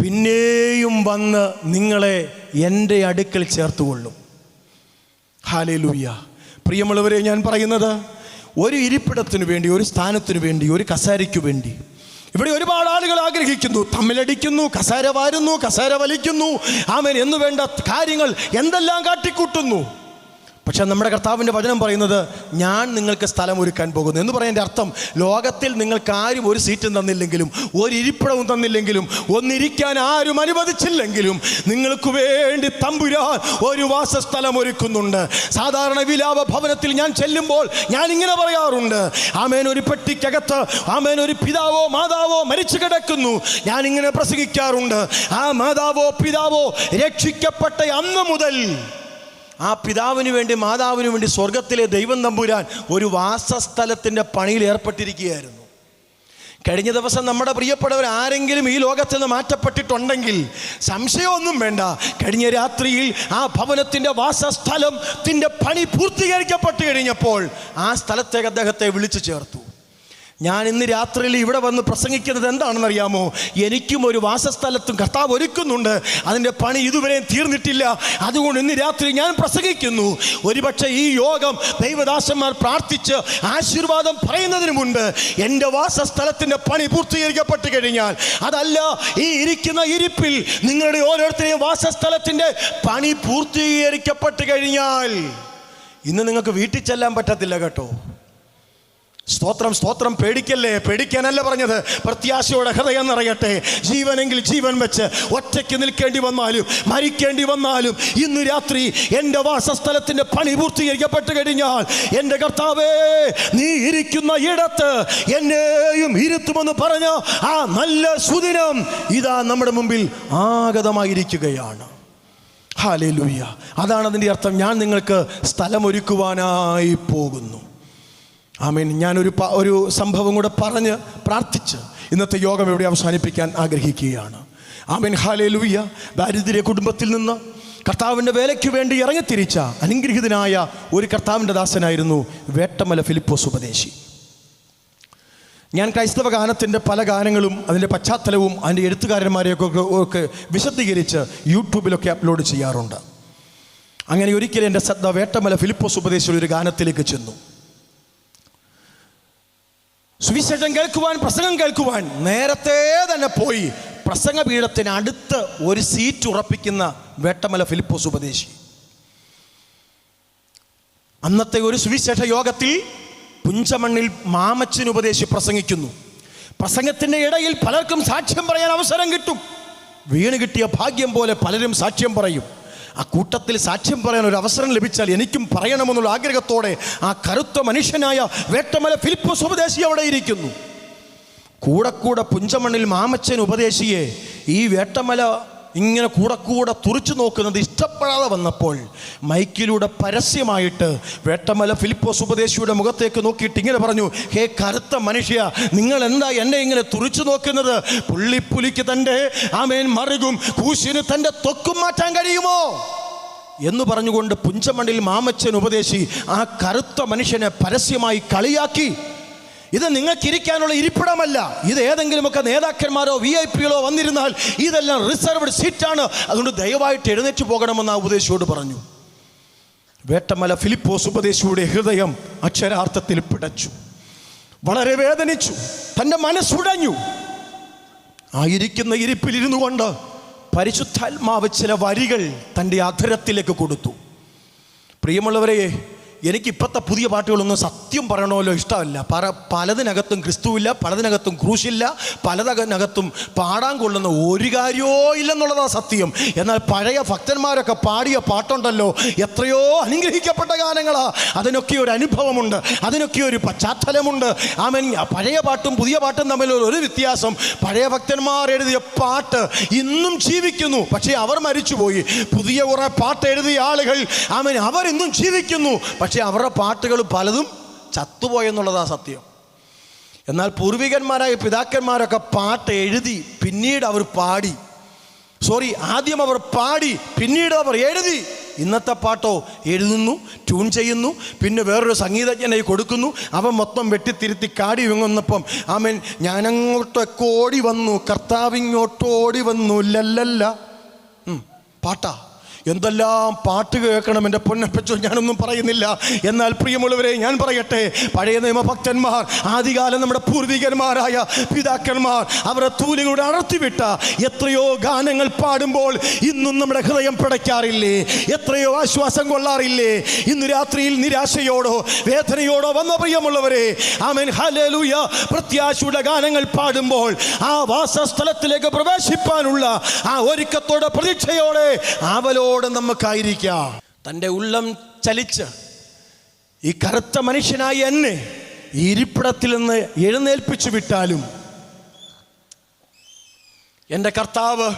പിന്നെയും വന്ന് നിങ്ങളെ എൻ്റെ അടുക്കൽ ചേർത്തുകൊള്ളും. ഹല്ലേലൂയ. പ്രിയമുള്ളവരെ, ഞാൻ പറയുന്നത് ഒരു ഇരിപ്പിടത്തിനു വേണ്ടി, ഒരു സ്ഥാനത്തിനു വേണ്ടി, ഒരു കസേരയ്ക്ക് വേണ്ടി ഇവിടെ ഒരുപാട് ആളുകൾ ആഗ്രഹിക്കുന്നു, തമ്മിലടിക്കുന്നു, കസേര വാരുന്നു, കസേര വലിക്കുന്നു, ആമേൻ എന്ന് വേണ്ട കാര്യങ്ങൾ എന്തെല്ലാം കാട്ടിക്കൂട്ടുന്നു. പക്ഷെ നമ്മുടെ കർത്താവിൻ്റെ വചനം പറയുന്നത്, ഞാൻ നിങ്ങൾക്ക് സ്ഥലം ഒരുക്കാൻ പോകുന്നു എന്ന് പറയുന്നതിൻ്റെ അർത്ഥം, ലോകത്തിൽ നിങ്ങൾക്ക് ആരും ഒരു സീറ്റും തന്നില്ലെങ്കിലും, ഒരു ഇരിപ്പിടവും തന്നില്ലെങ്കിലും, ഒന്നിരിക്കാൻ ആരും അനുവദിച്ചില്ലെങ്കിലും, നിങ്ങൾക്ക് വേണ്ടി തമ്പുരാൻ ഒരു വാസസ്ഥലം ഒരുക്കുന്നുണ്ട്. സാധാരണ വിലാപ ഭവനത്തിൽ ഞാൻ ചെല്ലുമ്പോൾ ഞാൻ ഇങ്ങനെ പറയാറുണ്ട്: ആമേൻ, ഒരു പെട്ടിക്കകത്ത് ആമേൻ ഒരു പിതാവോ മാതാവോ മരിച്ചു കിടക്കുന്നു. ഞാനിങ്ങനെ പ്രസംഗിക്കാറുണ്ട്: ആ മാതാവോ പിതാവോ രക്ഷിക്കപ്പെട്ട അന്ന് മുതൽ ആ പിതാവിന് വേണ്ടി മാതാവിന് വേണ്ടി സ്വർഗത്തിലെ ദൈവം തമ്പുരാൻ ഒരു വാസസ്ഥലത്തിൻ്റെ പണിയിൽ ഏർപ്പെട്ടിരിക്കുകയായിരുന്നു. കഴിഞ്ഞ ദിവസം നമ്മുടെ പ്രിയപ്പെട്ടവർ ആരെങ്കിലും ഈ ലോകത്തിൽ നിന്ന് മാറ്റപ്പെട്ടിട്ടുണ്ടെങ്കിൽ സംശയമൊന്നും വേണ്ട, കഴിഞ്ഞ രാത്രിയിൽ ആ ഭവനത്തിൻ്റെ വാസസ്ഥലത്തിൻ്റെ പണി പൂർത്തീകരിക്കപ്പെട്ട് കഴിഞ്ഞപ്പോൾ ആ സ്ഥലത്തേക്ക് അദ്ദേഹത്തെ വിളിച്ചു ചേർത്തു. ഞാൻ ഇന്ന് രാത്രിയിൽ ഇവിടെ വന്ന് പ്രസംഗിക്കുന്നത് എന്താണെന്നറിയാമോ? എനിക്കും ഒരു വാസസ്ഥലത്തും കർത്താവ് ഒരുക്കുന്നുണ്ട്, അതിൻ്റെ പണി ഇതുവരെ തീർന്നിട്ടില്ല. അതുകൊണ്ട് ഇന്ന് രാത്രി ഞാൻ പ്രസംഗിക്കുന്നു. ഒരുപക്ഷെ ഈ യോഗം ദൈവദാസന്മാർ പ്രാർത്ഥിച്ച് ആശീർവാദം പറയുന്നതിന് മുൻപ് എൻ്റെ വാസസ്ഥലത്തിൻ്റെ പണി പൂർത്തീകരിക്കപ്പെട്ട് കഴിഞ്ഞാൽ, അതല്ല ഈ ഇരിക്കുന്ന ഇരിപ്പിൽ നിങ്ങളുടെ ഓരോരുത്തരെയും വാസസ്ഥലത്തിൻ്റെ പണി പൂർത്തീകരിക്കപ്പെട്ട് കഴിഞ്ഞാൽ ഇന്ന് നിങ്ങൾക്ക് വീട്ടിൽ ചെല്ലാൻ പറ്റത്തില്ല കേട്ടോ. സ്തോത്രം, സ്തോത്രം. പേടിക്കല്ലേ, പേടിക്കാനല്ല പറഞ്ഞത്. പ്രത്യാശയോടെ ഹൃദയം നിറയട്ടെ. ജീവനെങ്കിൽ ജീവൻ വെച്ച് ഒറ്റയ്ക്ക് നിൽക്കേണ്ടി വന്നാലും മരിക്കേണ്ടി വന്നാലും ഇന്ന് രാത്രി എൻ്റെ വാസസ്ഥലത്തിൻ്റെ പണി പൂർത്തീകരിക്കപ്പെട്ട് കഴിഞ്ഞാൽ, എൻ്റെ കർത്താവേ, നീ ഇരിക്കുന്ന ഇടത്ത് എന്നെയും ഇരുത്തുമെന്ന് പറഞ്ഞ ആ നല്ല സുദിനം ഇതാ നമ്മുടെ മുമ്പിൽ ആഗതമായിരിക്കുകയാണ്. ഹല്ലേലൂയ. അതാണ് അതിൻ്റെ അർത്ഥം. ഞാൻ നിങ്ങൾക്ക് സ്ഥലമൊരുക്കുവാനായി പോകുന്നു. ആമേൻ. ഞാനൊരു സംഭവം കൂടെ പറഞ്ഞ് പ്രാർത്ഥിച്ച് ഇന്നത്തെ യോഗം ഇവിടെ അവസാനിപ്പിക്കാൻ ആഗ്രഹിക്കുകയാണ്. ആമേൻ, ഹല്ലേലൂയ. ദാരിദ്ര്യ കുടുംബത്തിൽ നിന്ന് കർത്താവിൻ്റെ വേലയ്ക്ക് വേണ്ടി ഇറങ്ങിത്തിരിച്ച അനുഗ്രഹീതനായ ഒരു കർത്താവിൻ്റെ ദാസനായിരുന്നു വേട്ടമല ഫിലിപ്പോസ് ഉപദേശി. ഞാൻ ക്രൈസ്തവ ഗാനത്തിൻ്റെ പല ഗാനങ്ങളും അതിൻ്റെ പശ്ചാത്തലവും അതിൻ്റെ എഴുത്തുകാരന്മാരെയൊക്കെ വിശദീകരിച്ച് യൂട്യൂബിലൊക്കെ അപ്ലോഡ് ചെയ്യാറുണ്ട്. അങ്ങനെ ഒരിക്കലും എൻ്റെ ശ്രദ്ധ വേട്ടമല ഫിലിപ്പോസ് ഉപദേശിയുടെ ഒരു ഗാനത്തിലേക്ക് ചെന്നു. സുവിശേഷം കേൾക്കുവാൻ, പ്രസംഗം കേൾക്കുവാൻ നേരത്തെ തന്നെ പോയി പ്രസംഗപീഠത്തിന് അടുത്ത് ഒരു സീറ്റ് ഉറപ്പിക്കുന്ന വേട്ടമല ഫിലിപ്പോസ് ഉപദേശി അന്നത്തെ ഒരു സുവിശേഷ യോഗത്തിൽ പുഞ്ചമണ്ണിൽ മാമച്ചൻ ഉപദേശി പ്രസംഗിക്കുന്നു. പ്രസംഗത്തിൻ്റെ ഇടയിൽ പലർക്കും സാക്ഷ്യം പറയാൻ അവസരം കിട്ടും. വീണ് കിട്ടിയ ഭാഗ്യം പോലെ പലരും സാക്ഷ്യം പറയും. ആ കൂട്ടത്തിൽ സാക്ഷ്യം പറയാൻ ഒരു അവസരം ലഭിച്ചാൽ എനിക്കും പറയണമെന്നുള്ള ആഗ്രഹത്തോടെ ആ കറുത്ത മനുഷ്യനായ വേട്ടമല ഫിലിപ്പോസ് ഉപദേശി അവിടെ ഇരിക്കുന്നു. കൂടെ പുഞ്ചമണ്ണിൽ മാമച്ചൻ ഉപദേശിയെ ഈ വേട്ടമല ഇങ്ങനെ കൂടെ തുറിച്ചു നോക്കുന്നത് ഇഷ്ടപ്പെടാതെ വന്നപ്പോൾ മൈക്കിലൂടെ പരസ്യമായിട്ട് വേട്ടമല ഫിലിപ്പോസ് ഉപദേശിയുടെ മുഖത്തേക്ക് നോക്കിയിട്ട് ഇങ്ങനെ പറഞ്ഞു: ഹേ കറുത്ത മനുഷ്യ, നിങ്ങൾ എന്താ എന്നെ ഇങ്ങനെ തുറിച്ചു നോക്കുന്നത്? പുള്ളിപ്പുലിക്ക് തൻ്റെ ആമേൻ മറുകും കൂശിന് തൻ്റെ ത്വക്കും മാറ്റാൻ കഴിയുമോ എന്ന് പറഞ്ഞുകൊണ്ട് പുഞ്ചമണ്ണിൽ മാമച്ചൻ ഉപദേശി ആ കറുത്ത മനുഷ്യനെ പരസ്യമായി കളിയാക്കി. ഇത് നിങ്ങൾക്കിരിക്കാനുള്ള ഇരിപ്പിടമല്ല, ഇത് ഏതെങ്കിലുമൊക്കെ നേതാക്കന്മാരോ VIP-കളോ വന്നിരുന്നാൽ ഇതെല്ലാം റിസർവ്ഡ് സീറ്റാണ്, അതുകൊണ്ട് ദയവായിട്ട് എഴുന്നേറ്റ് പോകണമെന്ന് ആ ഉപദേശിയോട് പറഞ്ഞു. വേട്ടമല ഫിലിപ്പോസ് ഉപദേശിയുടെ ഹൃദയം അക്ഷരാർത്ഥത്തിൽ പിടച്ചു, വളരെ വേദനിച്ചു, തൻ്റെ മനസ്സുടഞ്ഞു. ആ ഇരിക്കുന്ന ഇരിപ്പിലിരുന്നു കൊണ്ട് പരിശുദ്ധാത്മാവ് ചില വരികൾ തൻ്റെ അധരത്തിലേക്ക് കൊടുത്തു. പ്രിയമുള്ളവരെ, എനിക്ക് ഇപ്പോഴത്തെ പുതിയ പാട്ടുകളൊന്നും സത്യം പറയണമല്ലോ ഇഷ്ടമല്ല. പലതിനകത്തും ക്രിസ്തുവില്ല, പലതിനകത്തും ക്രൂശില്ല, പലതിനകത്തും പാടാൻ കൊള്ളുന്ന ഒരു കാര്യമോ ഇല്ലെന്നുള്ളതാണ് സത്യം. എന്നാൽ പഴയ ഭക്തന്മാരൊക്കെ പാടിയ പാട്ടുണ്ടല്ലോ, എത്രയോ അനുഗ്രഹിക്കപ്പെട്ട ഗാനങ്ങളാ. അതിനൊക്കെ ഒരു അനുഭവമുണ്ട്, അതിനൊക്കെ ഒരു പശ്ചാത്തലമുണ്ട്. ആമേൻ. പഴയ പാട്ടും പുതിയ പാട്ടും തമ്മിലുള്ള ഒരു വ്യത്യാസം, പഴയ ഭക്തന്മാർ എഴുതിയ പാട്ട് ഇന്നും ജീവിക്കുന്നു, പക്ഷേ അവർ മരിച്ചുപോയി. പുതിയ കുറെ പാട്ട് എഴുതിയ ആളുകൾ ആമേൻ അവരിന്നും ജീവിക്കുന്നു, പക്ഷേ അവരുടെ പാട്ടുകൾ പലതും ചത്തുപോയെന്നുള്ളതാ സത്യം. എന്നാൽ പൂർവികന്മാരായ പിതാക്കന്മാരൊക്കെ പാട്ട് എഴുതി പിന്നീട് അവർ പാടി, ആദ്യം അവർ പാടി പിന്നീട് അവർ എഴുതി. ഇന്നത്തെ പാട്ടോ എഴുതുന്നു, ട്യൂൺ ചെയ്യുന്നു, പിന്നെ വേറൊരു സംഗീതജ്ഞനെ കൊടുക്കുന്നു, അവൻ മൊത്തം വെട്ടിത്തിരുത്തി കാടി വിങ്ങുന്നപ്പം ആമേൻ ഞാനങ്ങോട്ടൊക്കെ ഓടി വന്നു, കർത്താവിങ്ങോട്ട് ഓടി വന്നു, ലല്ലല്ല. പാട്ടാ. എന്തെല്ലാം പാട്ട് കേൾക്കണം എൻ്റെ പൊന്നപ്പച്ചോ, ഞാനൊന്നും പറയുന്നില്ല. എന്നാൽ പ്രിയമുള്ളവരെ, ഞാൻ പറയട്ടെ, പഴയ നിയമഭക്തന്മാർ, ആദ്യകാലം നമ്മുടെ പൂർവികന്മാരായ പിതാക്കന്മാർ അവരെ തൂലിലൂടെ അടർത്തിവിട്ട എത്രയോ ഗാനങ്ങൾ പാടുമ്പോൾ ഇന്നും നമ്മുടെ ഹൃദയം പിടയ്ക്കാറില്ലേ? എത്രയോ ആശ്വാസം കൊള്ളാറില്ലേ? ഇന്ന് രാത്രിയിൽ നിരാശയോടോ വേദനയോടോ വന്ന പ്രിയമുള്ളവരെ, ആമേൻ ഹല്ലേലൂയ, പ്രത്യാശയുടെ ഗാനങ്ങൾ പാടുമ്പോൾ ആ വാസസ്ഥലത്തിലേക്ക് പ്രവേശിപ്പാനുള്ള ആ ഒരുക്കത്തോടെ പ്രതീക്ഷയോടെ ആവലോടെ നമുക്കായിരിക്കാം. തൻ്റെ ഉള്ളം ചലിച്ച് ഈ കറുത്ത മനുഷ്യനായി എന്നെ ഈ ഇരിപ്പിടത്തിൽ നിന്ന് എഴുന്നേൽപ്പിച്ചു വിട്ടാലും എൻ്റെ കർത്താവ്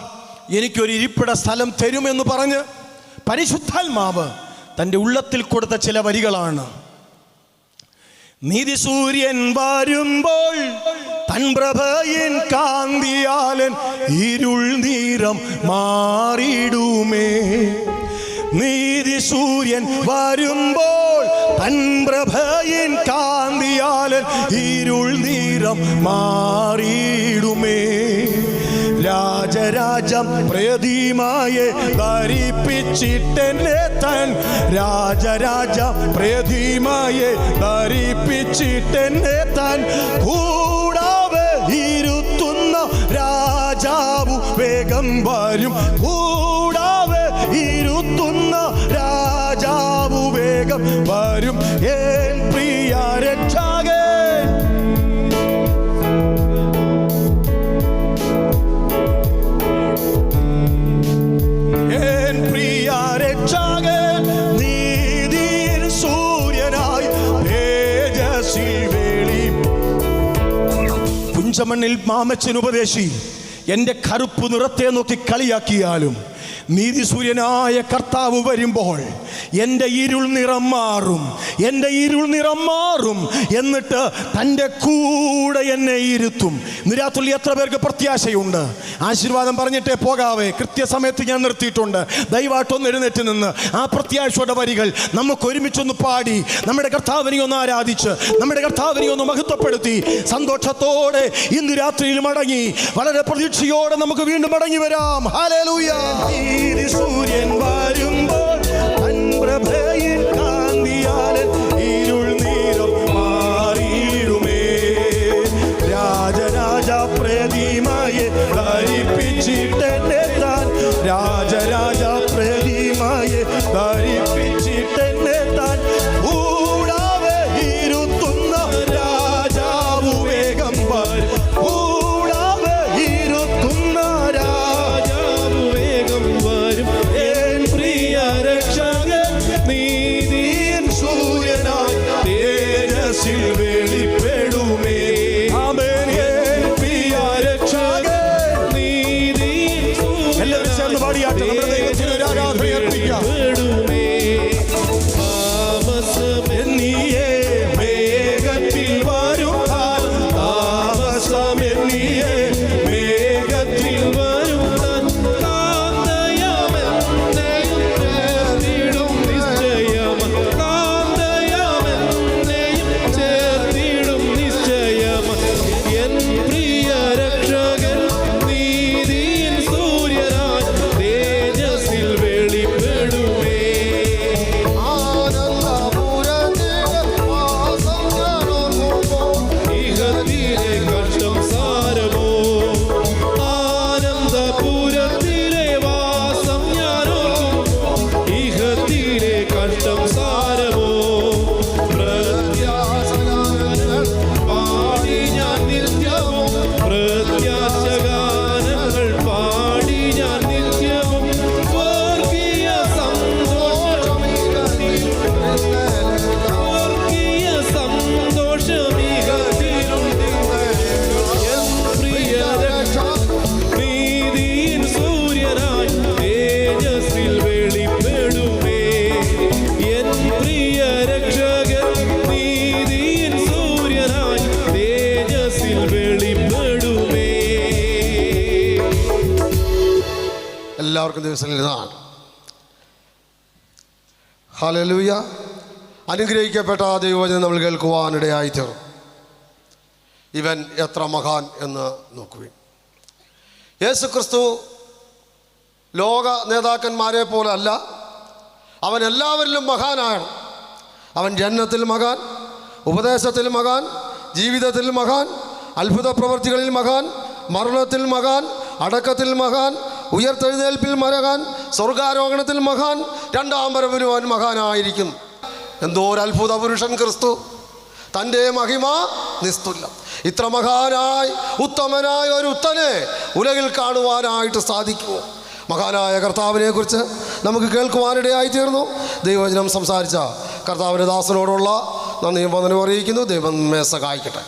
എനിക്കൊരു ഇരിപ്പിട സ്ഥലം തരുമെന്ന് പറഞ്ഞ് പരിശുദ്ധാത്മാവ് തൻ്റെ ഉള്ളത്തിൽ കൊടുത്ത ചില വരികളാണ്. നീതിസൂര്യൻ വരുമ്പോൾ തൻ പ്രഭയിൻ കാന്തിയാലൻ ഇരുൾ നീരം മാറിടുമേ. നീതിസൂര്യൻ വരുമ്പോൾ തൻ പ്രഭയിൻ കാന്തിയാലൻ ഇരുൾ നീരം മാറിടുമേ. രാജരാജം പ്രതിമയെ ധരിപ്പിച്ചിട്ടെന്നെ താൻ, രാജരാജ പ്രതിമയെ ധരിപ്പിച്ചിട്ടെന്നെ താൻ കൂടാതെ ഇരുത്തുന്ന രാജാവു വേഗം വരും. കൂടാതെ ഇരുത്തുന്ന രാജാവു വേഗം വരും. എൻ പ്രിയ രക്ഷകൻ, മണ്ണിൽ മാമച്ചൻ ഉപദേശി എൻ്റെ കറുപ്പ് നിറത്തെ നോക്കി കളിയാക്കിയാലും നീതിസൂര്യനായ കർത്താവ് വരുമ്പോൾ എൻ്റെ ഇരുൾ നിറം മാറും, എൻ്റെ ഇരുൾ നിറം മാറും. എന്നിട്ട് തൻ്റെ കൂടെ എന്നെ ഇരുത്തും. നിരാത്തുള്ളി എത്ര പേർക്ക് പ്രത്യാശയുണ്ട്? ആശീർവാദം പറഞ്ഞിട്ടേ പോകാവേ. കൃത്യസമയത്ത് ഞാൻ നിർത്തിയിട്ടുണ്ട്. ദയവായിട്ടൊന്ന് എഴുന്നേറ്റ് നിന്ന് ആ പ്രത്യാശയുടെ വരികൾ നമുക്ക് ഒരുമിച്ചൊന്ന് പാടി നമ്മുടെ കർത്താവിനെ ഒന്ന് ആരാധിച്ച് നമ്മുടെ കർത്താവിനെ ഒന്ന് മഹത്വപ്പെടുത്തി സന്തോഷത്തോടെ ഇന്ന് രാത്രിയിൽ മടങ്ങി വളരെ പ്രതീക്ഷയോടെ നമുക്ക് വീണ്ടും മടങ്ങി വരാം. ഹല്ലേലൂയ. സൂര്യൻ വരുമ്പോൾ തൻ പ്രഭയിൽ കാന്തിയാലൻ ഇരുൾ നീരം മാറിയിടുമേ. രാജരാജ പ്രതിമയെ ധരിപ്പിച്ചിട്ടെന്നെ താൻ, രാജരാജ പ്രതിമയെ ധരിപ്പിച്ചിട്ടെന്നെ താൻ കൂടാതെ ഇരുത്തുന്ന രാജാവു വേഗം വരും. കൂടാതെ ഇരുത്തുന്ന രാജാവു വേഗം വരും. എൻ പ്രിയ രക്ഷകൻ നീതിயின் സൂര്യനായി തേജസ്സിൽ വെളിപ്പെടുമേ. ആമേൻ. എൻ പ്രിയ രക്ഷകൻ നീതിயின் സൂര്യനായി, എല്ലാവരും ചേർന്ന് പാടിയാട്ടെ, നമ്മുടെ ദൈവത്തിന് ഒരു ആരാധന അർപ്പിക്കാം. താമസമെന്നിയേ മേഘത്തിൽ വരും, താമസമെന്നിയേ മേഘത്തിൽ വരും. ചേർത്തിടും എല്ലാവർക്കും ദിവസം ഇതാണ്. ഹല്ലേലൂയ. അനുഗ്രഹിക്കപ്പെട്ട ദൈവവചനം നമ്മൾ കേൾക്കുവാനിടയായിത്തീർന്നു. ഇവൻ എത്ര മഹാൻ എന്ന് നോക്കുവിൻ. യേശുക്രിസ്തു ലോക നേതാക്കന്മാരെ പോലെ അല്ല, അവൻ എല്ലാവരിലും മഹാനാണ്. അവൻ ജനനത്തിൽ മഹാൻ, ഉപദേശത്തിൽ മഹാൻ, ജീവിതത്തിൽ മഹാൻ, അത്ഭുത പ്രവൃത്തികളിൽ മഹാൻ, മരണത്തിൽ മഹാൻ, അടക്കത്തിൽ മഹാൻ, ഉയർത്തെഴുന്നേൽപ്പിൽ മഹാൻ, സ്വർഗാരോഹണത്തിൽ മഹാൻ, രണ്ടാം വരവിലും അവൻ മഹാനായിരിക്കും. എന്തോ ഒരു അത്ഭുത പുരുഷൻ ക്രിസ്തു. തൻ്റെ മഹിമ നിസ്തുല്യം. ഇത്ര മഹാനായി ഉത്തമനായ ഒരു ഉത്തനെ ഉലകിൽ കാണുവാനായിട്ട് സാധിക്കുമോ? മഹാനായ കർത്താവിനെ കുറിച്ച് നമുക്ക് കേൾക്കുവാനിടയായിത്തീർന്നു. ദൈവവചനം സംസാരിച്ച കർത്താവിൻ്റെ ദാസനോടുള്ള നന്ദിയും വന്ദനവും അറിയിക്കുന്നു. ദൈവം നമ്മെ സഹായിക്കട്ടെ.